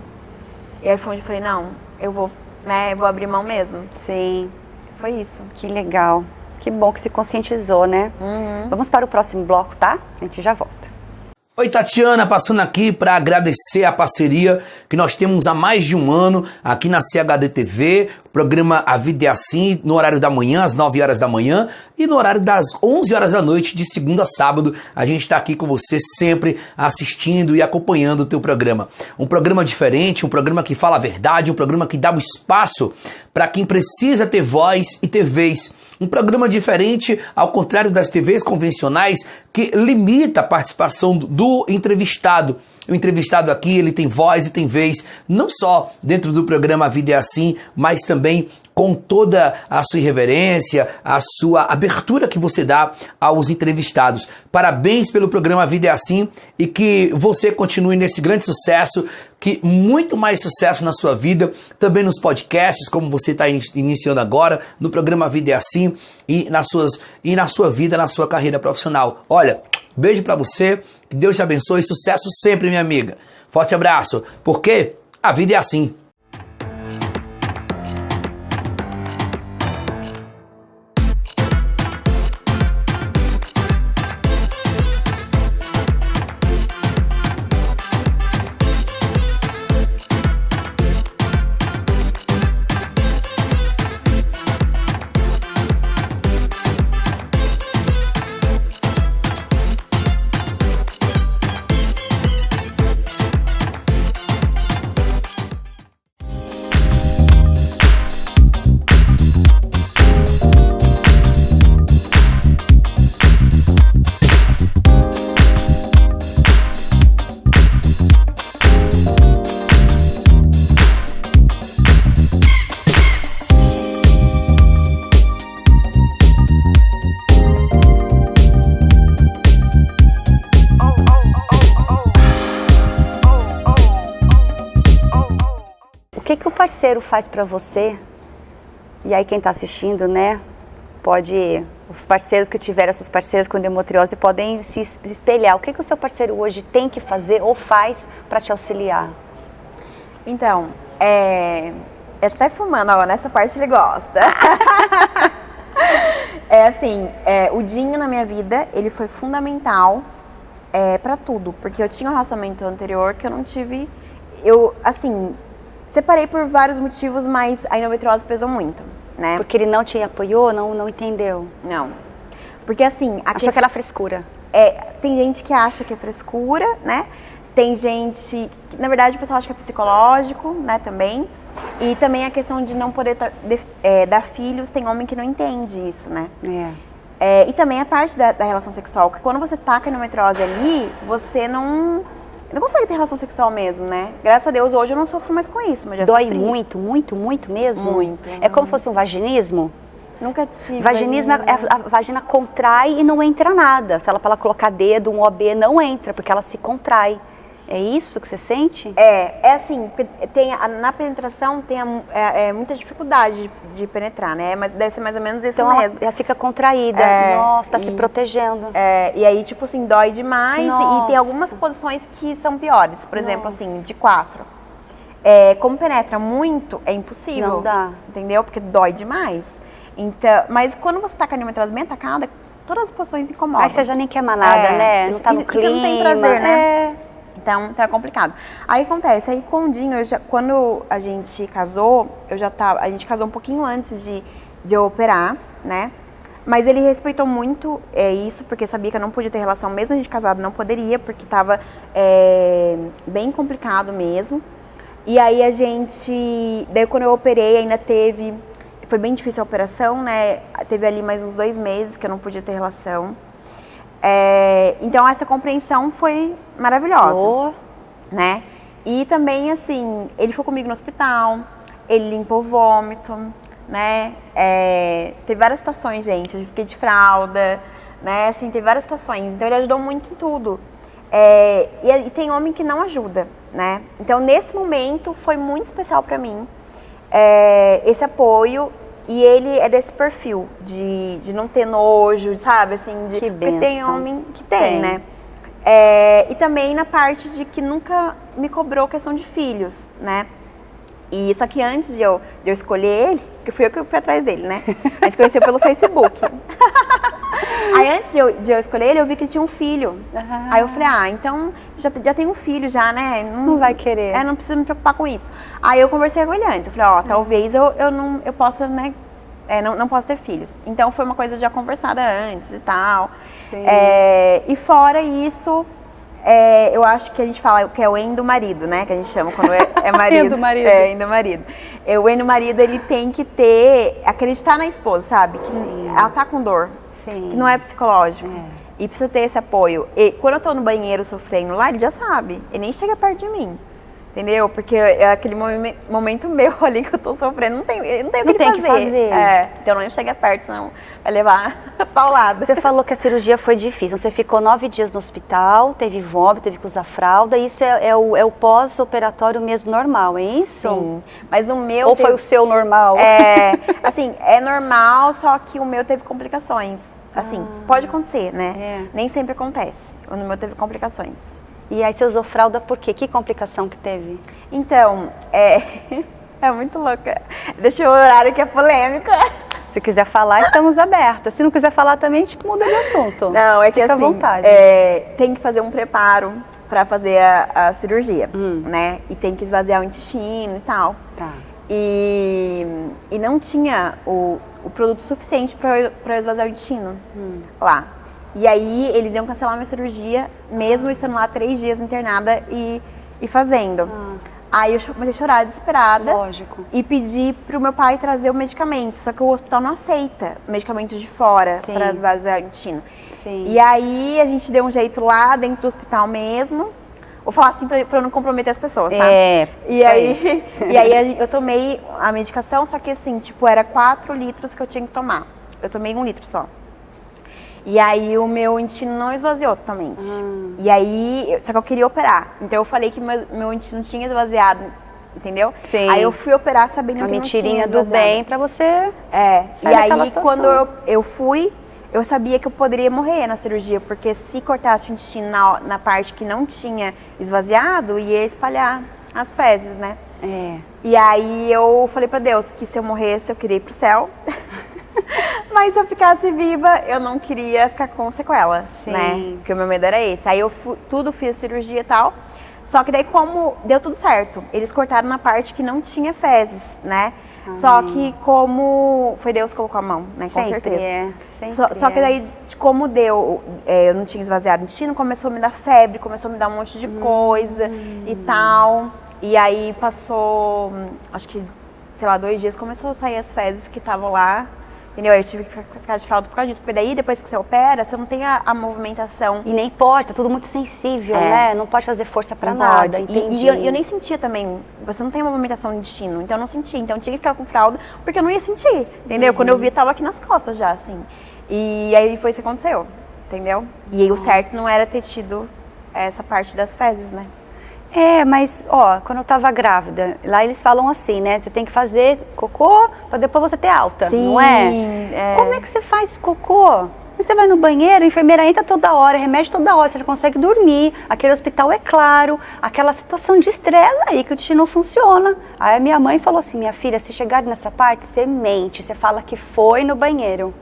E aí foi onde eu falei, não, eu vou abrir mão mesmo. Sim. Foi isso. Que legal. Que bom que se conscientizou, né? Vamos para o próximo bloco, tá? A gente já volta. Oi, Tatiana, passando aqui para agradecer a parceria que nós temos há mais de um ano aqui na CHD TV, o programa A Vida é Assim, no horário da manhã, às 9 horas da manhã, e no horário das 11 horas da noite, de segunda a sábado. A gente está aqui com você sempre assistindo e acompanhando o teu programa. Um programa diferente, um programa que fala a verdade, um programa que dá o espaço para quem precisa ter voz e ter vez. Um programa diferente, ao contrário das TVs convencionais, que limita a participação do entrevistado. O entrevistado aqui, ele tem voz e tem vez, não só dentro do programa A Vida é Assim, mas também com toda a sua irreverência, a sua abertura que você dá aos entrevistados. Parabéns pelo programa A Vida é Assim e que você continue nesse grande sucesso, que muito mais sucesso na sua vida, também nos podcasts, como você está iniciando agora, no programa A Vida é Assim e na sua vida, na sua carreira profissional. Olha, beijo pra você, que Deus te abençoe, sucesso sempre, minha amiga. Forte abraço, porque a vida é assim. O que o parceiro faz pra você? E aí quem tá assistindo, né, os parceiros que tiveram, seus parceiros com endometriose podem se espelhar. O que o seu parceiro hoje tem que fazer ou faz para te auxiliar? Então, até fumando, ó, nessa parte ele gosta. O Dinho na minha vida, ele foi fundamental pra tudo. Porque eu tinha um relacionamento anterior que eu não tive... Eu, assim, separei por vários motivos, mas a endometriose pesou muito, né? Porque ele não te apoiou, não entendeu? Não. Porque, assim... Achou que era frescura. Tem gente que acha que é frescura, né? Tem gente... Na verdade, o pessoal acha que é psicológico, né, também. E também a questão de não poder dar filhos. Tem homem que não entende isso, né? E também a parte da relação sexual. Porque quando você tá com a endometriose ali, você não consegue ter relação sexual mesmo, né? Graças a Deus, hoje eu não sofro mais com isso, mas já Dói sofri. muito, muito, muito mesmo? Muito. É como se fosse um vaginismo? Nunca tive. Vaginismo, a vagina contrai e não entra nada. Se ela para colocar dedo, um OB, não entra, porque ela se contrai. É isso que você sente? É assim, na penetração tem muita dificuldade de penetrar, né? Mas deve ser mais ou menos isso então mesmo. Ela fica contraída, nossa, tá se protegendo. E aí, tipo assim, dói demais e tem algumas posições que são piores. Por exemplo, assim, de 4. Como penetra muito, é impossível. Não dá. Entendeu? Porque dói demais. Então, mas quando você tá com a endometriose bem atacada, todas as posições incomodam. Aí você já nem quer mais nada, né? Não tá no clima. Você não tem prazer, né? Então é complicado. Aí acontece, aí com o Dinho, quando a gente casou, a gente casou um pouquinho antes de eu operar, né? Mas ele respeitou muito isso, porque sabia que eu não podia ter relação, mesmo a gente casado, não poderia, porque tava bem complicado mesmo. E aí daí quando eu operei, ainda foi bem difícil a operação, né? Teve ali mais uns 2 meses que eu não podia ter relação. Então essa compreensão foi maravilhosa, né? E também, assim, ele foi comigo no hospital, ele limpou o vômito, né? Teve várias situações, gente, eu fiquei de fralda, né? Assim, teve várias situações, então ele ajudou muito em tudo. E tem homem que não ajuda, né? Então nesse momento foi muito especial pra mim, esse apoio. E ele é desse perfil, de não ter nojo, sabe? Assim, que porque tem homem que tem, né? E também na parte de que nunca me cobrou questão de filhos, né? E só que antes de eu escolher ele, que fui eu que fui atrás dele, né? A gente conheceu pelo Facebook. Aí antes de eu escolher ele, eu vi que ele tinha um filho. Aí eu falei, então já tem um filho já, né? Não vai querer. Não precisa me preocupar com isso. Aí eu conversei com ele antes. Eu falei, talvez eu possa, né? Não posso ter filhos. Então foi uma coisa já conversada antes e tal. E fora isso, eu acho que a gente fala que é o endo-marido, né? Que a gente chama quando é marido. Endo-marido. Endo-marido. O endo-marido, ele tem que acreditar na esposa, sabe? Que ela tá com dor. Sim. Que não é psicológico. E precisa ter esse apoio. E quando eu tô no banheiro sofrendo lá, ele já sabe. Ele nem chega perto de mim. Entendeu? Porque é aquele momento meu ali que eu tô sofrendo. Não tem o que fazer. Então não chega perto, senão vai levar paulada. Você falou que a cirurgia foi difícil. Você ficou 9 dias no hospital, teve vômito, teve que usar fralda. Isso é o pós-operatório mesmo normal, é isso? Sim. Mas no meu... Ou foi o seu normal? Assim, é normal, só que o meu teve complicações. Assim, pode acontecer, né? Nem sempre acontece. O meu teve complicações. E aí você usou fralda por quê? Que complicação que teve? Então, é muito louca. Deixa eu horário que é polêmica. Se quiser falar, estamos abertas. Se não quiser falar também, a gente muda de assunto. Não, é que fica assim, à vontade. Tem que fazer um preparo para fazer a cirurgia, né? E tem que esvaziar o intestino e tal. Tá. E não tinha o produto suficiente para esvaziar o intestino lá. E aí, eles iam cancelar minha cirurgia, mesmo estando lá 3 dias internada e fazendo. Aí eu comecei a chorar desesperada. Lógico. E pedi pro meu pai trazer o medicamento. Só que o hospital não aceita medicamento de fora para esvaziar o intestino. Sim. E aí, a gente deu um jeito lá dentro do hospital mesmo. Vou falar assim pra eu não comprometer as pessoas, tá? E aí eu tomei a medicação, só que assim, tipo, era 4 litros que eu tinha que tomar. Eu tomei 1 litro só. E aí o meu intestino não esvaziou totalmente. E aí, só que eu queria operar. Então eu falei que meu intestino tinha esvaziado, entendeu? Sim. Aí eu fui operar sabendo que não tinha mentirinha esvaziado. do bem pra você E aí quando eu fui, eu sabia que eu poderia morrer na cirurgia, porque se cortasse o intestino na parte que não tinha esvaziado, ia espalhar as fezes, né? E aí eu falei pra Deus que se eu morresse, eu queria ir pro céu. Mas se eu ficasse viva, eu não queria ficar com sequela, Sim. né? Porque o meu medo era esse. Aí eu fiz cirurgia e tal. Só que daí, como deu tudo certo, eles cortaram na parte que não tinha fezes, né? Só que como foi Deus que colocou a mão, né? Com Sempre certeza. é, sempre Só que daí, como deu, eu não tinha esvaziado o intestino, começou a me dar febre, começou a me dar um monte de coisa e tal. E aí passou, acho que, sei lá, 2 dias, começou a sair as fezes que estavam lá. Entendeu? Aí eu tive que ficar de fralda por causa disso. Porque daí, depois que você opera, você não tem a movimentação. E nem pode, tá tudo muito sensível, né? Não pode fazer força pra Não nada, pode. entendi. E eu nem sentia também. Você não tem movimentação no intestino, então eu não sentia. Então eu tinha que ficar com fralda, porque eu não ia sentir, entendeu? Quando eu vi, tava aqui nas costas já, assim. E aí foi isso que aconteceu, entendeu? E aí o certo não era ter tido essa parte das fezes, né? Mas, quando eu tava grávida, lá eles falam assim, né? Você tem que fazer cocô pra depois você ter alta, não é? Como é que você faz cocô? Você vai no banheiro, a enfermeira entra toda hora, remédio toda hora, você não consegue dormir, aquele hospital é claro, aquela situação de estresse aí que o intestino não funciona. Aí a minha mãe falou assim, minha filha, se chegar nessa parte, você mente, você fala que foi no banheiro.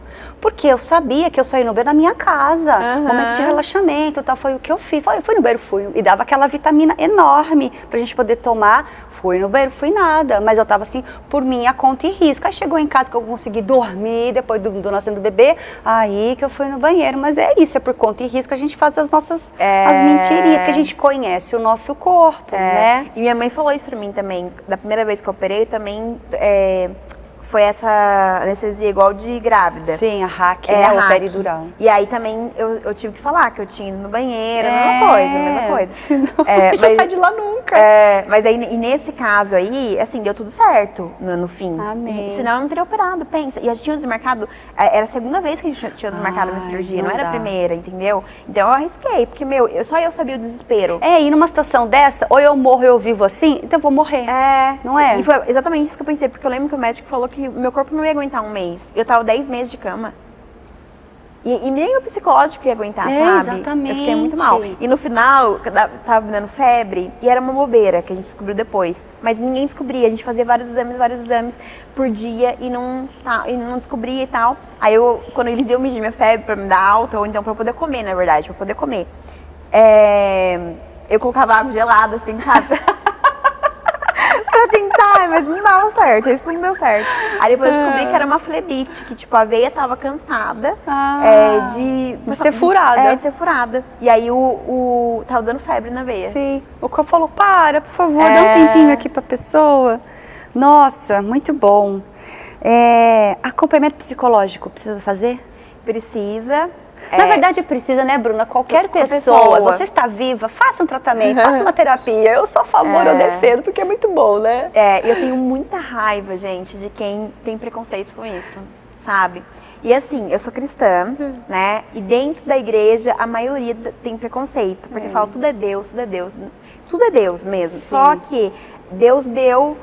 Porque eu sabia que eu só ia no banheiro na minha casa, momento de relaxamento e tal, foi o que eu fiz. Eu fui no banheiro, e dava aquela vitamina enorme pra gente poder tomar. Fui no banheiro, fui nada, mas eu tava assim, por minha conta e risco. Aí chegou em casa que eu consegui dormir depois do nascimento do bebê, aí que eu fui no banheiro. Mas é isso, é por conta e risco, a gente faz as nossas as mentirinhas, porque a gente conhece o nosso corpo, né? E minha mãe falou isso pra mim também. Da primeira vez que eu operei, também foi essa anestesia igual de grávida. Sim, a hack, né? a O hack. peridural. E aí também eu tive que falar que eu tinha ido no banheiro, a mesma coisa. Senão, a gente não sai de lá nunca. Mas aí, e nesse caso aí, assim, deu tudo certo no fim. Amém. E, senão eu não teria operado, pensa. E a gente tinha desmarcado, era a segunda vez que a gente tinha desmarcado a minha cirurgia, não era a primeira, entendeu? Então eu arrisquei, porque, só eu sabia o desespero. E numa situação dessa, ou eu morro ou eu vivo assim, então eu vou morrer. Não é? E foi exatamente isso que eu pensei, porque eu lembro que o médico falou que meu corpo não ia aguentar 1 mês. Eu tava 10 meses de cama. E nem o psicológico ia aguentar, sabe? Exatamente. Eu fiquei muito mal. E no final, tava me dando febre, e era uma bobeira, que a gente descobriu depois. Mas ninguém descobria, a gente fazia vários exames por dia e não descobria e tal. Aí quando eles iam medir minha febre pra me dar alta, ou então pra eu poder comer, na verdade, pra eu poder comer, eu colocava água gelada, assim, sabe? Pra tentar, mas não dava certo, isso não deu certo. Aí depois eu descobri que era uma flebite, que tipo, a veia tava cansada de ser furada. de ser furada. E aí tava dando febre na veia. Sim. O corpo falou, para, por favor, dá um tempinho aqui pra pessoa. Nossa, muito bom. Acompanhamento psicológico, precisa fazer? Precisa. Na verdade precisa, né, Bruna? Qualquer pessoa, você está viva, faça um tratamento, faça uma terapia. Eu sou a favor, eu defendo, porque é muito bom, né? Eu tenho muita raiva, gente, de quem tem preconceito com isso, sabe? E assim, eu sou cristã, né? E dentro da igreja, a maioria tem preconceito, porque fala tudo é Deus, tudo é Deus. Tudo é Deus mesmo. Sim. Só que Deus deu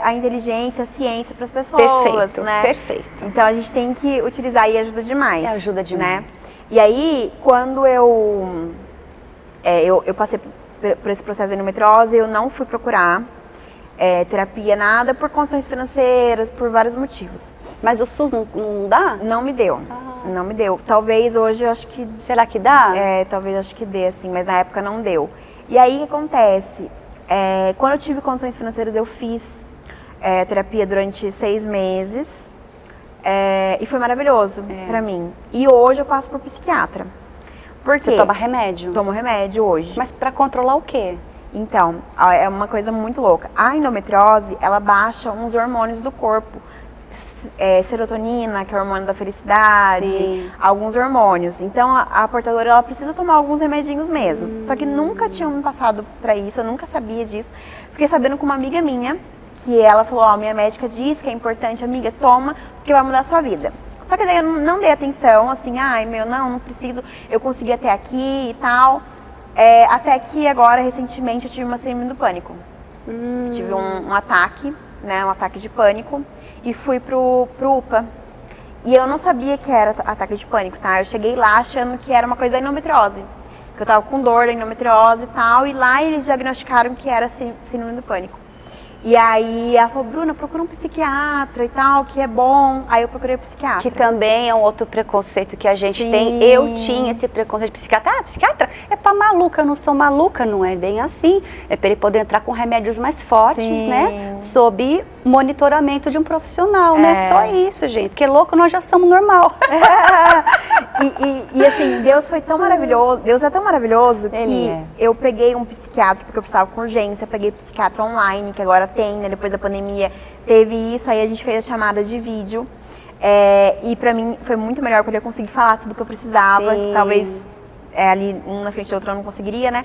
a inteligência, a ciência para as pessoas, perfeito, né? Perfeito. Então a gente tem que utilizar e ajuda demais. Ajuda demais. Né? E aí, quando eu passei por esse processo de endometriose, eu não fui procurar terapia, nada, por condições financeiras, por vários motivos. Mas o SUS não dá? Não me deu, não me deu. Talvez hoje eu acho que... Será que dá? Talvez acho que dê, assim, mas na época não deu. E aí, o que acontece? Quando eu tive condições financeiras, eu fiz terapia durante 6 meses. E foi maravilhoso pra mim. E hoje eu passo por psiquiatra. Por quê? Você toma remédio? Tomo remédio hoje. Mas pra controlar o quê? Então, é uma coisa muito louca. A endometriose, ela baixa uns hormônios do corpo. Serotonina, que é o hormônio da felicidade. Sim. Alguns hormônios. Então, a portadora, ela precisa tomar alguns remedinhos mesmo. Só que nunca tinham me passado pra isso, eu nunca sabia disso. Fiquei sabendo com uma amiga minha, que ela falou, minha médica diz que é importante, amiga, toma, porque vai mudar a sua vida. Só que daí eu não dei atenção, assim, não preciso, eu consegui até aqui e tal. Até que agora, recentemente, eu tive uma síndrome do pânico. Tive um ataque, né, um ataque de pânico, e fui pro UPA. E eu não sabia que era ataque de pânico, tá? Eu cheguei lá achando que era uma coisa da endometriose. Que eu tava com dor da endometriose e tal, e lá eles diagnosticaram que era síndrome do pânico. E aí ela falou, Bruna, procura um psiquiatra e tal, que é bom. Aí eu procurei o psiquiatra. Que também é um outro preconceito que a gente Sim. tem. Eu tinha esse preconceito de psiquiatra. Ah, psiquiatra é pra maluca, eu não sou maluca, não é bem assim. É pra ele poder entrar com remédios mais fortes, Sim. né? Sob monitoramento de um profissional, né? Só isso, gente. Porque louco nós já somos normal. E assim, Deus foi tão maravilhoso, Deus é tão maravilhoso que eu peguei um psiquiatra, porque eu precisava com urgência, eu peguei psiquiatra online, que agora tem, né, depois da pandemia teve isso, aí a gente fez a chamada de vídeo, e pra mim foi muito melhor, porque eu consegui falar tudo que eu precisava, Sim. que talvez ali um na frente do outro eu não conseguiria, né?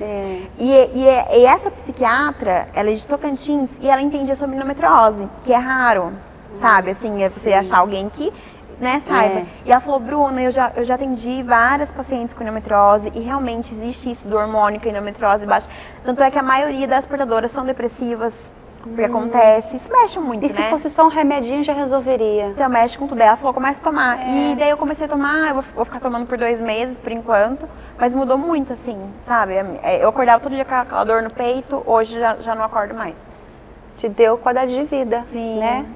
E essa psiquiatra, ela é de Tocantins e ela entendia sobre endometriose, que é raro, sabe? Assim, é você achar alguém que, né, saiba. E ela falou, Bruna, eu já atendi várias pacientes com endometriose e realmente existe isso do hormônio que a endometriose baixa. Tanto é que a maioria das portadoras são depressivas, porque acontece, isso mexe muito, E né? se fosse só um remedinho já resolveria. Então mexe com tudo. Ela falou, começa a tomar. E daí eu comecei a tomar, eu vou ficar tomando por 2 meses, por enquanto. Mas mudou muito, assim, sabe? Eu acordava todo dia com aquela dor no peito, hoje já não acordo mais. Te deu qualidade de vida, Sim. né?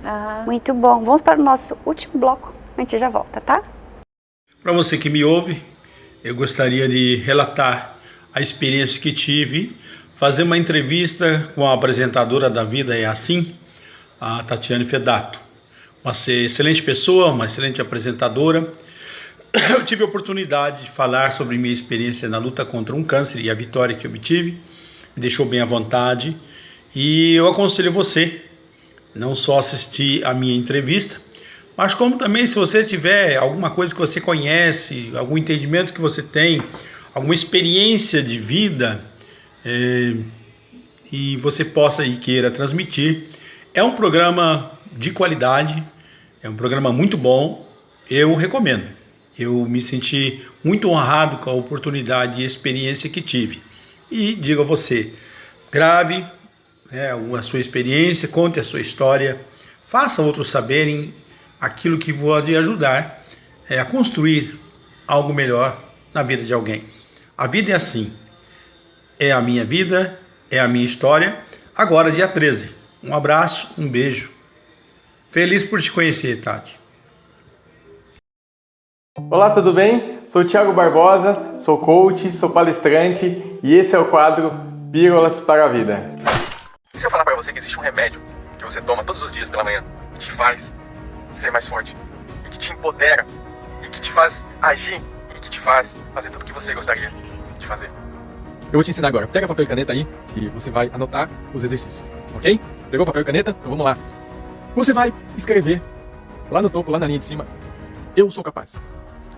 Muito bom. Vamos para o nosso último bloco. A gente já volta, tá? Para você que me ouve, eu gostaria de relatar a experiência que tive, fazer uma entrevista com a apresentadora da Vida é Assim, a Tatiane Fedato. Uma excelente pessoa, uma excelente apresentadora. Eu tive a oportunidade de falar sobre minha experiência na luta contra um câncer e a vitória que obtive. Me deixou bem à vontade. E eu aconselho você, não só assistir a minha entrevista, mas como também, se você tiver alguma coisa que você conhece, algum entendimento que você tem, alguma experiência de vida, e você possa e queira transmitir. É um programa de qualidade, é um programa muito bom, eu recomendo. Eu me senti muito honrado com a oportunidade e experiência que tive. E digo a você, grave a sua experiência, conte a sua história, faça outros saberem aquilo que pode ajudar a construir algo melhor na vida de alguém. A vida é assim, é a minha vida, é a minha história. Agora, dia 13. Um abraço, um beijo. Feliz por te conhecer, Tati. Olá, tudo bem? Sou o Thiago Barbosa, sou coach, sou palestrante e esse é o quadro Pílulas para a Vida. Se eu falar para você que existe um remédio que você toma todos os dias pela manhã e te faz ser mais forte, e que te empodera, e que te faz agir, e que te faz fazer tudo o que você gostaria de fazer. Eu vou te ensinar agora. Pega papel e caneta aí e você vai anotar os exercícios, ok? Pegou papel e caneta? Então vamos lá. Você vai escrever lá no topo, lá na linha de cima, eu sou capaz.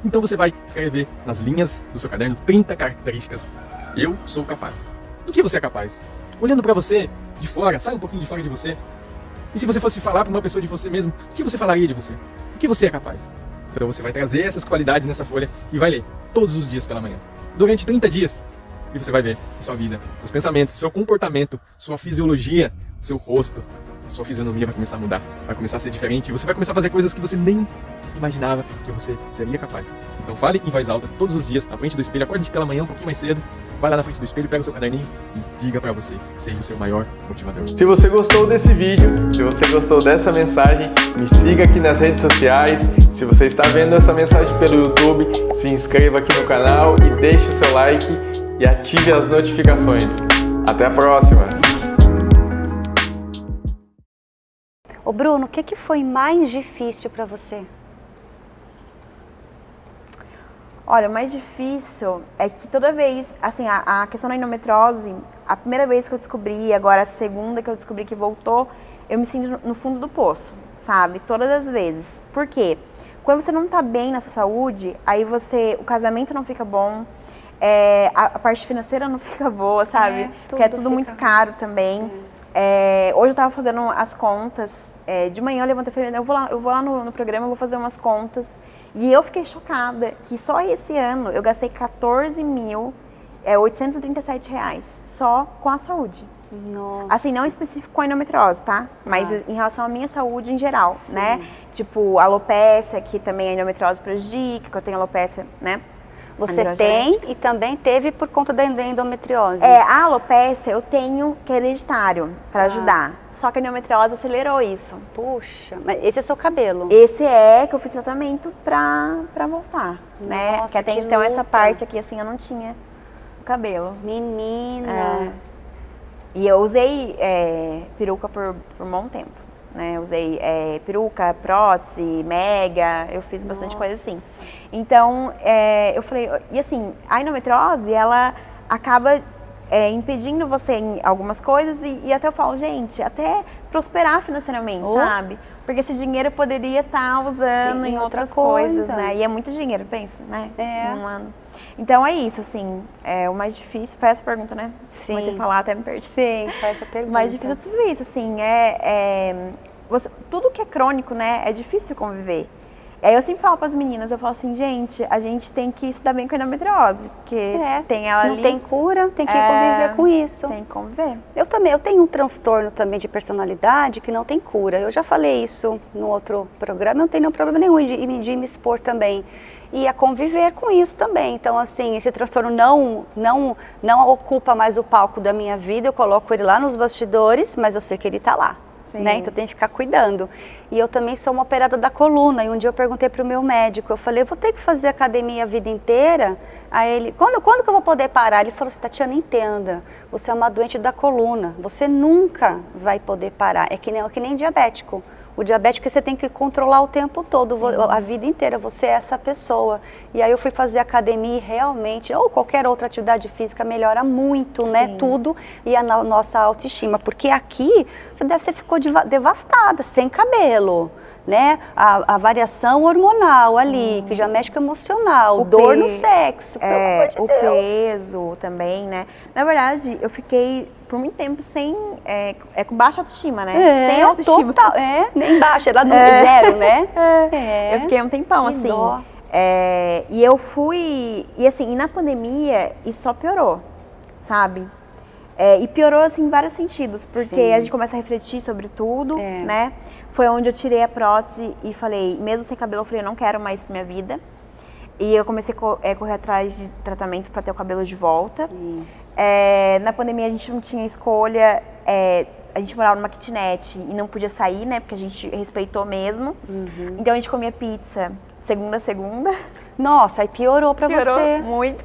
Então você vai escrever nas linhas do seu caderno 30 características. Eu sou capaz. Do que você é capaz? Olhando pra você de fora, sai um pouquinho de fora de você. E se você fosse falar pra uma pessoa de você mesmo, o que você falaria de você? O que você é capaz? Então você vai trazer essas qualidades nessa folha e vai ler todos os dias pela manhã. Durante 30 dias. E você vai ver sua vida, seus pensamentos, seu comportamento, sua fisiologia, seu rosto, sua fisionomia vai começar a mudar, vai começar a ser diferente e você vai começar a fazer coisas que você nem imaginava que você seria capaz. Então fale em voz alta todos os dias, na frente do espelho, acorde pela manhã um pouquinho mais cedo, vai lá na frente do espelho, pega o seu caderninho e diga pra você, seja o seu maior motivador. Se você gostou desse vídeo, se você gostou dessa mensagem, me siga aqui nas redes sociais. Se você está vendo essa mensagem pelo YouTube, se inscreva aqui no canal e deixe o seu like e ative as notificações. Até a próxima! Ô Bruno, o que foi mais difícil para você? Olha, o mais difícil é que toda vez, assim, a questão da endometriose, a primeira vez que eu descobri, agora a segunda que eu descobri que voltou, eu me sinto no fundo do poço, sabe? Todas as vezes. Por quê? Quando você não tá bem na sua saúde, aí o casamento não fica bom, a parte financeira não fica boa, sabe? Porque é tudo muito caro também. Hoje eu tava fazendo as contas, de manhã eu levantei e falei, eu vou lá no programa, eu vou fazer umas contas. E eu fiquei chocada que só esse ano eu gastei 14.837 reais só com a saúde. Nossa. Assim, não específico com a endometriose, tá? Mas em relação à minha saúde em geral, né? Tipo, alopecia, que também a endometriose prejudica, que eu tenho alopecia, né? Você androgenética. tem e também teve por conta da endometriose. A alopecia eu tenho, que é hereditário, para ajudar. Só que a endometriose acelerou isso. Puxa, mas esse é seu cabelo. Esse é que eu fiz tratamento pra voltar, né? Nossa, Porque até que então essa luta. parte aqui, assim, eu não tinha o cabelo. Menina. E eu usei peruca por um bom tempo, né? Eu usei peruca, prótese, mega, eu fiz bastante coisa assim. Então, eu falei, e assim, a endometriose, ela acaba impedindo você em algumas coisas e até eu falo, gente, até prosperar financeiramente, sabe? Porque esse dinheiro eu poderia estar usando em outras coisas, né? E é muito dinheiro, pensa, né? Em um ano. Então é isso, assim, o mais difícil, foi essa pergunta, né? Sim. Comecei a falar, até me perdi. Sim, faz essa pergunta. O mais difícil é tudo isso, assim, tudo que é crônico, né, é difícil conviver. E aí eu sempre falo para as meninas, eu falo assim, gente, a gente tem que se dar bem com a endometriose, porque tem ela ali. Não tem cura, tem que conviver com isso. Tem que conviver. Eu tenho um transtorno também de personalidade que não tem cura. Eu já falei isso no outro programa, eu não tenho nenhum problema nenhum de me expor também. E a conviver com isso também. Então, assim, esse transtorno não ocupa mais o palco da minha vida, eu coloco ele lá nos bastidores, mas eu sei que ele está lá. Né? Então tem que ficar cuidando. E eu também sou uma operada da coluna. E um dia eu perguntei para o meu médico, eu falei, eu vou ter que fazer academia a vida inteira? Aí ele, quando que eu vou poder parar? Ele falou assim, Tatiana, entenda, você é uma doente da coluna, você nunca vai poder parar. É que nem diabético. O diabético você tem que controlar o tempo todo, a vida inteira, você é essa pessoa. E aí eu fui fazer academia e realmente, ou qualquer outra atividade física, melhora muito, né, tudo, e a nossa autoestima. Porque aqui, você ficou devastada, sem cabelo, né? A variação hormonal ali, que já mexe com o emocional, dor no sexo, pelo amor de Deus. O peso também, né? Na verdade, eu fiquei por muito tempo com baixa autoestima, né? Sem autoestima. Total, nem baixa, ela no zero, né? Eu fiquei um tempão que assim. Dó. E eu fui, e assim, e na pandemia isso só piorou, sabe? E piorou assim em vários sentidos, porque a gente começa a refletir sobre tudo, né? Foi onde eu tirei a prótese e falei, mesmo sem cabelo, eu falei, eu não quero mais pra minha vida. E eu comecei a correr atrás de tratamento para ter o cabelo de volta. Na pandemia a gente não tinha escolha, a gente morava numa kitnet e não podia sair, né? Porque a gente respeitou mesmo. Então a gente comia pizza segunda a segunda. Nossa, aí piorou pra você. Piorou muito.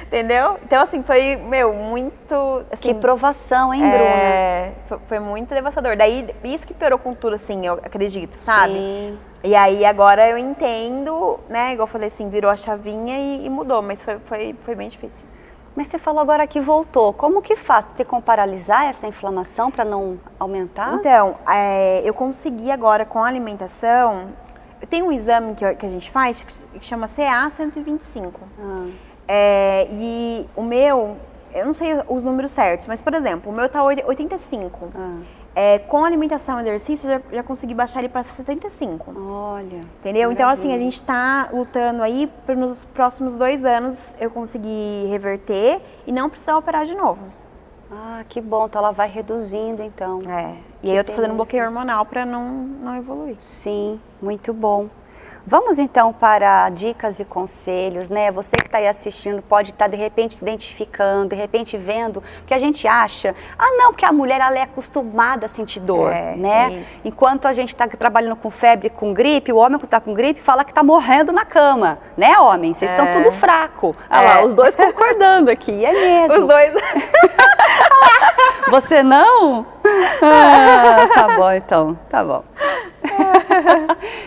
Entendeu? Então, assim, foi, muito... Assim, que provação, hein, Bruna? Foi muito devastador. Daí, isso que piorou com tudo, assim, eu acredito, sabe? Sim. E aí, agora eu entendo, né? Igual eu falei assim, virou a chavinha e mudou. Mas foi bem difícil. Mas você falou agora que voltou. Como que faz? Tem como paralisar essa inflamação para não aumentar? Então, eu consegui agora com a alimentação... Tem um exame que a gente faz que chama CA125. E o meu, eu não sei os números certos, mas, por exemplo, o meu tá 85. Com alimentação e exercício, eu já consegui baixar ele para 75. Olha. Entendeu? Então, assim, a gente tá lutando aí para nos próximos 2 anos eu conseguir reverter e não precisar operar de novo. Ah, que bom. Então ela vai reduzindo, então. E aí eu tô fazendo um bloqueio hormonal para não evoluir. Sim, muito bom. Vamos então para dicas e conselhos, né? Você que está aí assistindo pode estar de repente se identificando, de repente vendo que a gente acha, não, porque a mulher ela é acostumada a sentir dor, né? Isso. Enquanto a gente está trabalhando com febre, com gripe, o homem que está com gripe fala que está morrendo na cama, né, homem? Vocês são tudo fraco. Olha lá, os dois concordando aqui, é mesmo. Os dois. Você não? Tá bom, então, tá bom.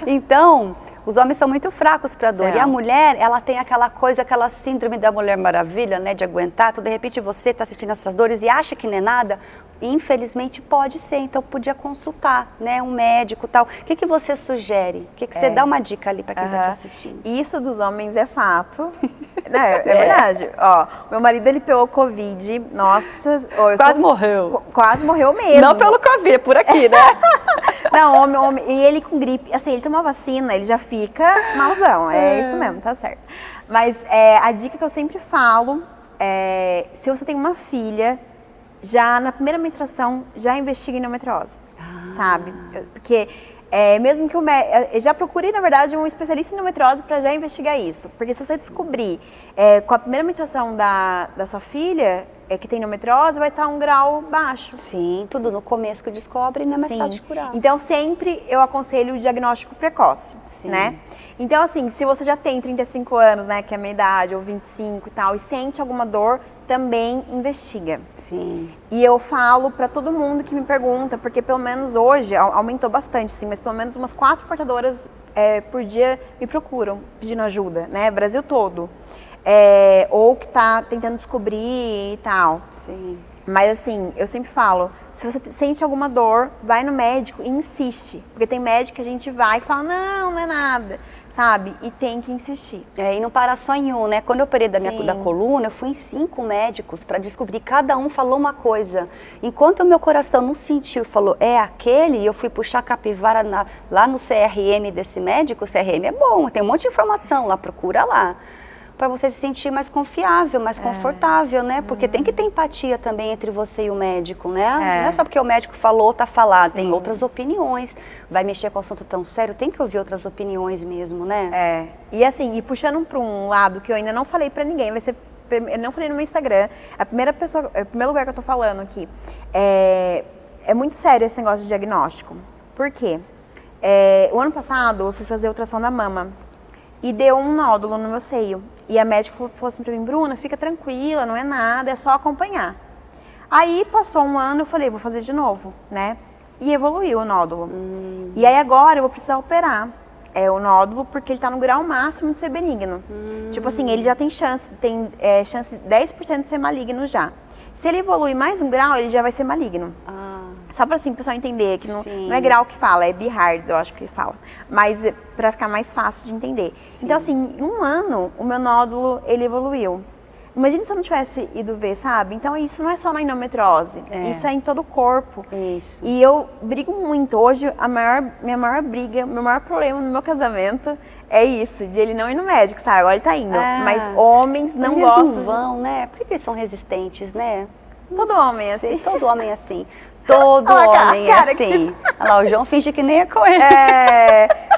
Então, os homens são muito fracos para dor. E a mulher, ela tem aquela coisa, aquela síndrome da Mulher Maravilha, né? De aguentar. Então, de repente, você está sentindo essas dores e acha que não é nada. Infelizmente, pode ser. Então, podia consultar, né? Um médico e tal. O que você sugere? O que você dá uma dica ali para quem está te assistindo? Isso dos homens é fato. É verdade. Ó, meu marido, ele pegou Covid. Nossa. Quase morreu. Quase morreu mesmo. Não pelo Covid, é por aqui, né? Não, homem. E ele com gripe, assim, ele toma vacina, ele já fica malzão. É isso mesmo, tá certo. Mas a dica que eu sempre falo é, se você tem uma filha, já na primeira menstruação, já investiga em endometriose, sabe? Porque mesmo que já procure, na verdade, um especialista em endometriose para já investigar isso. Porque se você descobrir com a primeira menstruação da sua filha que tem endometriose, vai estar um grau baixo. Sim, tudo no começo que descobre, não é mais fácil de curar. Então, sempre eu aconselho o diagnóstico precoce, Sim. né? Então, assim, se você já tem 35 anos, né, que é a minha idade, ou 25 e tal, e sente alguma dor, também investiga. Sim. E eu falo pra todo mundo que me pergunta, porque pelo menos hoje, aumentou bastante, sim, mas pelo menos umas 4 portadoras por dia me procuram pedindo ajuda, né? Brasil todo. Ou que tá tentando descobrir e tal. Sim. Mas assim, eu sempre falo, se você sente alguma dor, vai no médico e insiste. Porque tem médico que a gente vai e fala, não é nada, sabe? E tem que insistir. E não parar só em um, né? Quando eu operei da Sim. coluna, eu fui em 5 médicos para descobrir, cada um falou uma coisa. Enquanto o meu coração não sentiu, falou, é aquele, e eu fui puxar a capivara lá no CRM desse médico, o CRM é bom, tem um monte de informação lá, procura lá. Para você se sentir mais confiável, mais confortável, né? Porque tem que ter empatia também entre você e o médico, né? Não é só porque o médico falou, tá falado. Sim. Tem outras opiniões. Vai mexer com um assunto tão sério, tem que ouvir outras opiniões mesmo, né? E assim, e puxando para um lado que eu ainda não falei para ninguém, vai ser, eu não falei no meu Instagram, o primeiro lugar que eu tô falando aqui, é muito sério esse negócio de diagnóstico. Por quê? O ano passado eu fui fazer ultrassom da mama e deu um nódulo no meu seio. E a médica falou assim pra mim, Bruna, fica tranquila, não é nada, é só acompanhar. Aí passou um ano, eu falei, vou fazer de novo, né? E evoluiu o nódulo. E aí agora eu vou precisar operar o nódulo, porque ele tá no grau máximo de ser benigno. Tipo assim, ele já tem chance de 10% de ser maligno já. Se ele evoluir mais um grau, ele já vai ser maligno. Só para assim, o pessoal entender que não é grau que fala, é BIHARDS, eu acho que fala. Mas para ficar mais fácil de entender. Sim. Então assim, em um ano, o meu nódulo, ele evoluiu. Imagina se eu não tivesse ido ver, sabe? Então isso não é só na endometriose, isso é em todo o corpo. Isso. E eu brigo muito. Hoje, minha maior briga, meu maior problema no meu casamento é isso, de ele não ir no médico, sabe? Agora ele tá indo. Mas homens não gostam. Eles não vão, né? Por que eles são resistentes, né? Todo homem é assim. Todo homem é assim. Todo homem é assim. Olha lá, o João finge que nem é com ele.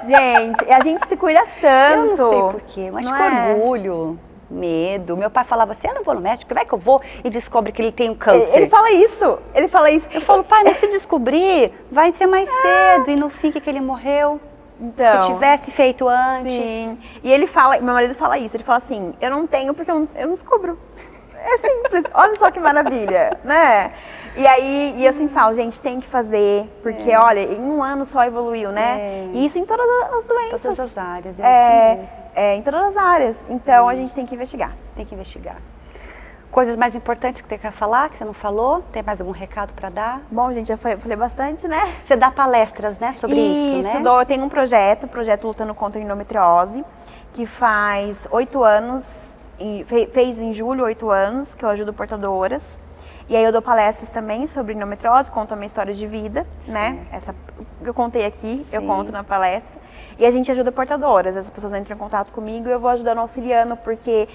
Gente, a gente se cuida tanto. Eu não sei porquê, mas com orgulho, medo. Meu pai falava assim, eu não vou no médico, vai que eu vou e descobre que ele tem um câncer. Ele fala isso, Eu falo, pai, mas se descobrir, vai ser mais cedo e não fique que ele morreu. Então, se tivesse feito antes. Sim. E ele fala, meu marido fala isso, ele fala assim, eu não tenho porque eu não descubro. É simples, olha só que maravilha, né? E aí, eu sempre falo, gente, tem que fazer, porque olha, em um ano só evoluiu, né? E isso em todas as doenças. Todas as áreas, em todas as áreas. Então a gente tem que investigar. Tem que investigar. Coisas mais importantes que você quer falar, que você não falou? Tem mais algum recado para dar? Bom, gente, já falei bastante, né? Você dá palestras, né, sobre isso, né? Eu tenho um projeto Lutando contra a Endometriose, que faz 8 anos, fez em julho 8 anos, que eu ajudo portadoras. E aí eu dou palestras também sobre endometriose, conto a minha história de vida, né? Essa que eu contei aqui, eu conto na palestra. E a gente ajuda portadoras, as pessoas entram em contato comigo e eu vou ajudando, auxiliando, porque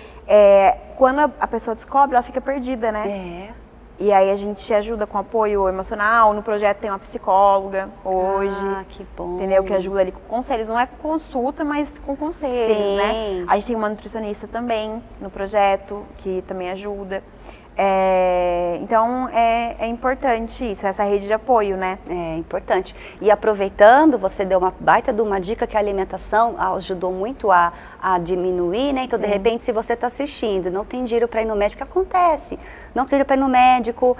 quando a pessoa descobre, ela fica perdida, né? E aí a gente ajuda com apoio emocional, no projeto tem uma psicóloga hoje. Que bom. Entendeu? Que ajuda ali com conselhos, não é com consulta, mas com conselhos, né? A gente tem uma nutricionista também no projeto, que também ajuda. Então é importante isso, essa rede de apoio, né? É importante. E aproveitando, você deu uma baita de uma dica que a alimentação ajudou muito a diminuir, né? Então, de repente, se você está assistindo, não tem dinheiro para ir no médico, acontece. Não tem dinheiro para ir no médico,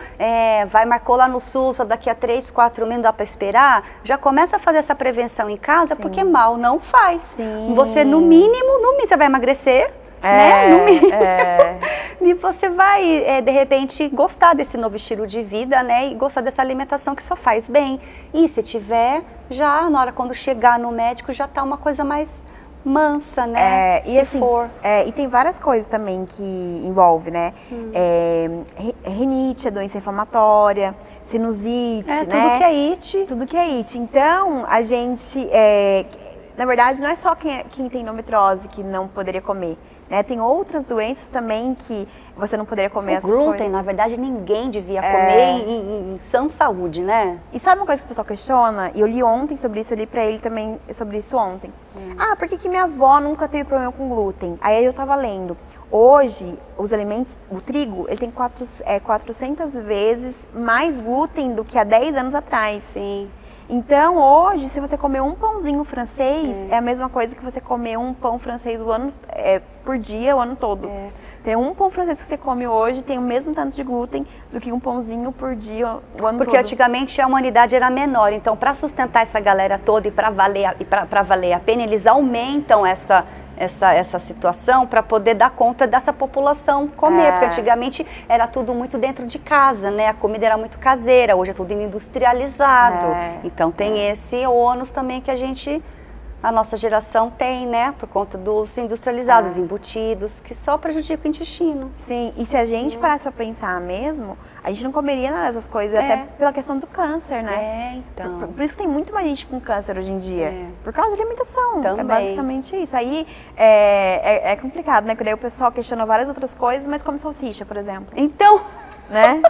marcou lá no SUS, só daqui a 3, 4 meses não dá para esperar, já começa a fazer essa prevenção em casa, porque mal não faz. Sim. Você, no mínimo, você vai emagrecer. Né? E você vai, de repente, gostar desse novo estilo de vida, né? E gostar dessa alimentação que só faz bem. E se tiver, já na hora quando chegar no médico, já tá uma coisa mais mansa, né? E tem várias coisas também que envolve, né? Rinite, doença inflamatória, sinusite, né? Tudo que é it. Tudo que é it. Então, a gente, na verdade, não é só quem tem endometriose que não poderia comer. né? Tem outras doenças também que você não poderia comer as glúten, coisas. na verdade, ninguém devia comer em sã saúde, né? E sabe uma coisa que o pessoal questiona? E eu li ontem sobre isso, eu li pra ele também sobre isso ontem. Ah, por que minha avó nunca teve problema com glúten? Aí eu tava lendo. Hoje, os alimentos, o trigo, ele tem 400 vezes mais glúten do que há 10 anos atrás. Sim. Então, hoje, se você comer um pãozinho francês, é a mesma coisa que você comer um pão francês por dia, o ano todo. Tem um pão francês que você come hoje, tem o mesmo tanto de glúten do que um pãozinho por dia, o ano todo. Porque antigamente a humanidade era menor, então para sustentar essa galera toda e para valer a pena, eles aumentam essa situação para poder dar conta dessa população comer, porque antigamente era tudo muito dentro de casa, né? A comida era muito caseira, hoje é tudo industrializado. Então tem esse ônus também que a nossa geração tem, né? Por conta dos industrializados, embutidos, que só prejudicam o intestino. Sim, e se a gente parasse pra pensar mesmo, a gente não comeria nada dessas coisas, até pela questão do câncer, né? Então. Por isso que tem muito mais gente com câncer hoje em dia. Por causa de alimentação. Também. É basicamente isso. Aí é complicado, né? Porque daí o pessoal questiona várias outras coisas, mas come salsicha, por exemplo. Então. Né?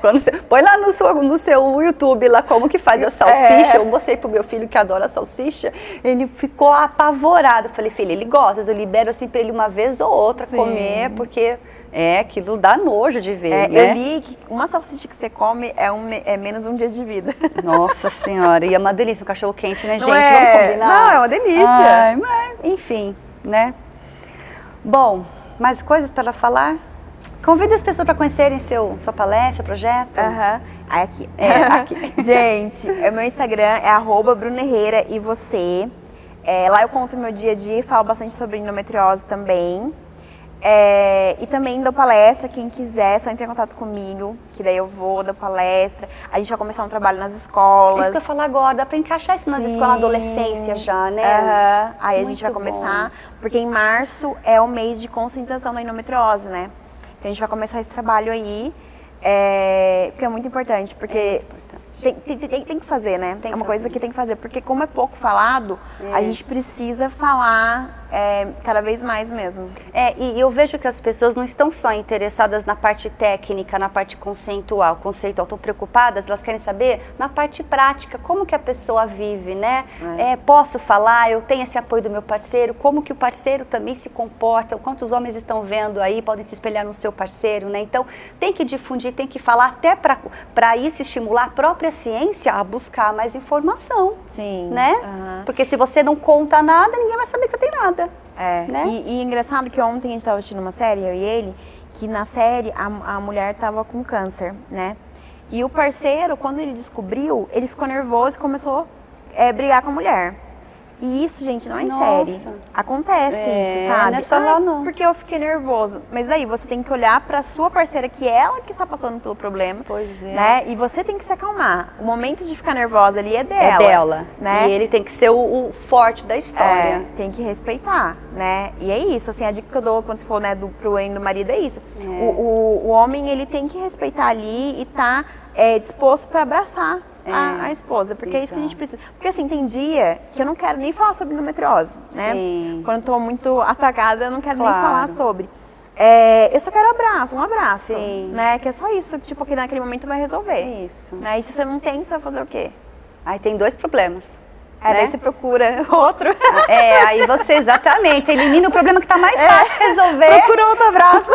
Quando você põe lá no seu YouTube lá como que faz a salsicha. Eu mostrei pro meu filho que adora salsicha, ele ficou apavorado. Eu falei, filho, ele gosta, eu libero assim pra ele uma vez ou outra comer, porque aquilo dá nojo de ver, né? Eu li que uma salsicha que você come é menos um dia de vida. Nossa senhora, e é uma delícia, um cachorro quente, né, gente? Vamos combinar? Não, é uma delícia. Ai, mas, enfim, né? Bom, mais coisas para falar? Convida as pessoas para conhecerem sua palestra, projeto. Aqui. Aqui. Gente, o meu Instagram é @brunerreira e você. Lá eu conto o meu dia a dia e falo bastante sobre endometriose também. E também dou palestra, quem quiser, só entre em contato comigo, que daí eu vou dar palestra. A gente vai começar um trabalho nas escolas. Isso que eu falo agora, dá pra encaixar isso nas escolas na adolescência já, né? Aí a gente vai começar, porque em março é o mês de conscientização da endometriose, né? Então a gente vai começar esse trabalho aí, que é muito importante, porque tem que fazer, né? É uma coisa que tem que fazer, porque como é pouco falado, a gente precisa falar cada vez mais mesmo. E eu vejo que as pessoas não estão só interessadas na parte técnica, na parte conceitual, estão preocupadas, elas querem saber na parte prática, como que a pessoa vive, né? Posso falar, eu tenho esse apoio do meu parceiro, como que o parceiro também se comporta, quantos homens estão vendo aí, podem se espelhar no seu parceiro, né? Então, tem que difundir, tem que falar até para isso estimular a própria ciência a buscar mais informação. Sim. Né? Porque se você não conta nada, ninguém vai saber que tem nada. Né? E engraçado que ontem a gente estava assistindo uma série, eu e ele, que na série a mulher estava com câncer, né? E o parceiro, quando ele descobriu, ele ficou nervoso e começou a brigar com a mulher. E isso, gente, não é em série. Acontece isso, sabe? Não é só lá, não. Porque eu fiquei nervoso. Mas daí você tem que olhar pra sua parceira, que é ela que está passando pelo problema. Pois é. Né? E você tem que se acalmar. O momento de ficar nervosa ali é dela. É dela. Né? E ele tem que ser o forte da história. Tem que respeitar, né? E é isso, assim, a dica que eu dou quando você falou, né, pro marido é isso. O homem, ele tem que respeitar ali e tá disposto pra abraçar a esposa, porque é isso que a gente precisa. Porque assim, tem dia que eu não quero nem falar sobre endometriose, né? Sim. Quando eu tô muito atacada, eu não quero nem falar sobre. Eu só quero um abraço, Sim. né? Que é só isso, tipo, que naquele momento vai resolver. Isso. Né? E se você não tem, você vai fazer o quê? Aí tem 2 problemas. Né? Daí você procura outro. Aí você, exatamente, você elimina o problema que tá mais fácil de resolver. Procura outro abraço.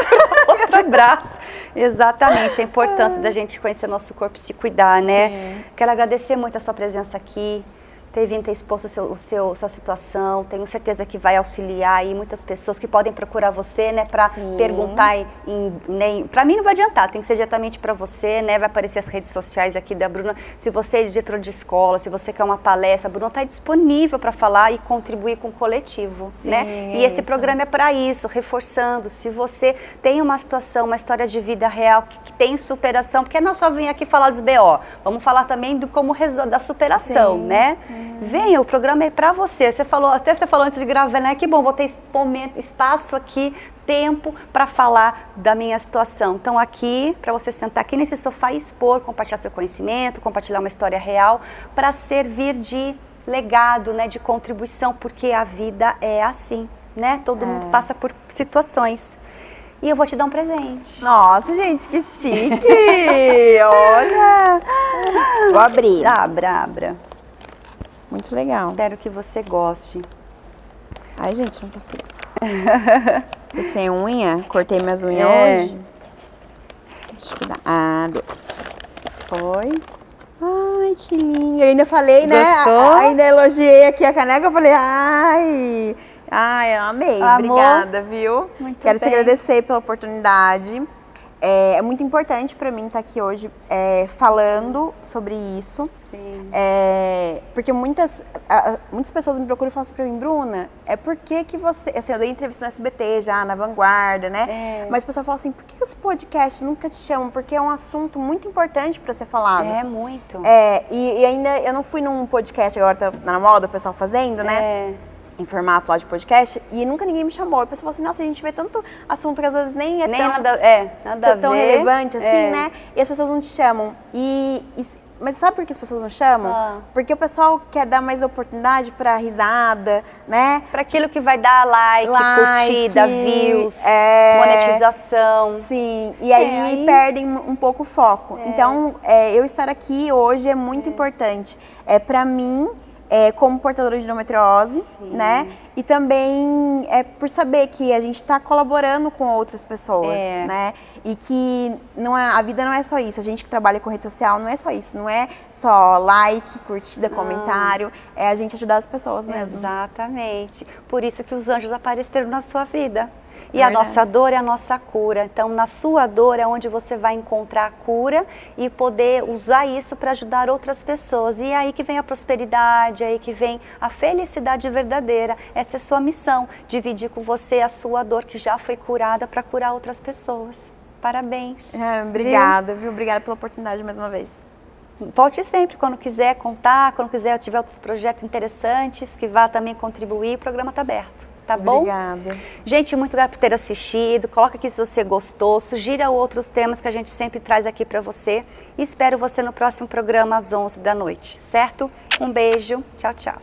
Outro abraço. Exatamente, a importância da gente conhecer nosso corpo e se cuidar, né? Sim. Quero agradecer muito a sua presença aqui, ter vindo, ter exposto sua situação. Tenho certeza que vai auxiliar aí muitas pessoas que podem procurar você, né, para perguntar. Para mim não vai adiantar, tem que ser diretamente para você, né? Vai aparecer as redes sociais aqui da Bruna. Se você é diretor de escola, se você quer uma palestra, a Bruna está disponível para falar e contribuir com o coletivo, né? E esse programa é para isso, reforçando. Se você tem uma situação, uma história de vida real que tem superação, porque não só vem aqui falar dos BO, vamos falar também do como da superação, né? Venha, o programa é para você. Você falou antes de gravar, né? Que bom, vou ter espaço aqui, tempo para falar da minha situação. Então aqui, para você sentar aqui nesse sofá e expor, compartilhar seu conhecimento, compartilhar uma história real, para servir de legado, né? De contribuição, porque a vida é assim. né? Todo mundo passa por situações. E eu vou te dar um presente. Nossa, gente, que chique! Olha! Vou abrir. Abra. Muito legal. Espero que você goste. Ai, gente, não consigo. Tô sem unha, cortei minhas unhas hoje. Acho que dá. Ah, deu. Foi. Ai, que lindo. Eu ainda falei, né? Gostou? Ainda elogiei aqui a caneca. Eu falei, eu amei. Amor. Obrigada, viu? Muito Quero te bem. agradecer pela oportunidade. É muito importante para mim estar aqui hoje falando sobre isso. Sim. Porque muitas pessoas me procuram e falam assim pra mim, Bruna, por que você... Assim, eu dei entrevista no SBT já, na Vanguarda, né? Mas o pessoal fala assim, por que os podcasts nunca te chamam? Porque é um assunto muito importante para ser falado. É muito. E ainda eu não fui num podcast, agora tá na moda o pessoal fazendo, né? Em formato lá de podcast, e nunca ninguém me chamou. E o pessoal fala assim, nossa, a gente vê tanto assunto que às vezes nem é tão relevante assim, né? E as pessoas não te chamam. Mas sabe por que as pessoas não chamam? Porque o pessoal quer dar mais oportunidade pra risada, né? Para aquilo que vai dar like, curtida, views, monetização. Sim, e aí perdem um pouco o foco. Então, eu estar aqui hoje é muito importante. Pra mim, como portadora de endometriose, né? E também por saber que a gente está colaborando com outras pessoas, né? E que a vida não é só isso. A gente que trabalha com rede social não é só isso. Não é só like, curtida, comentário. É a gente ajudar as pessoas mesmo. Exatamente. Por isso que os anjos apareceram na sua vida. E a nossa dor é a nossa cura. Então, na sua dor é onde você vai encontrar a cura e poder usar isso para ajudar outras pessoas. E é aí que vem a prosperidade, é aí que vem a felicidade verdadeira. Essa é a sua missão, dividir com você a sua dor que já foi curada para curar outras pessoas. Parabéns. Obrigada, viu? Obrigada pela oportunidade mais uma vez. Volte sempre, quando quiser contar, quando quiser tiver outros projetos interessantes que vá também contribuir, o programa está aberto. Tá bom? Obrigada. Gente, muito obrigada por ter assistido. Coloca aqui se você gostou. Sugira outros temas que a gente sempre traz aqui para você. E espero você no próximo programa às 11 da noite, certo? Um beijo. Tchau, tchau.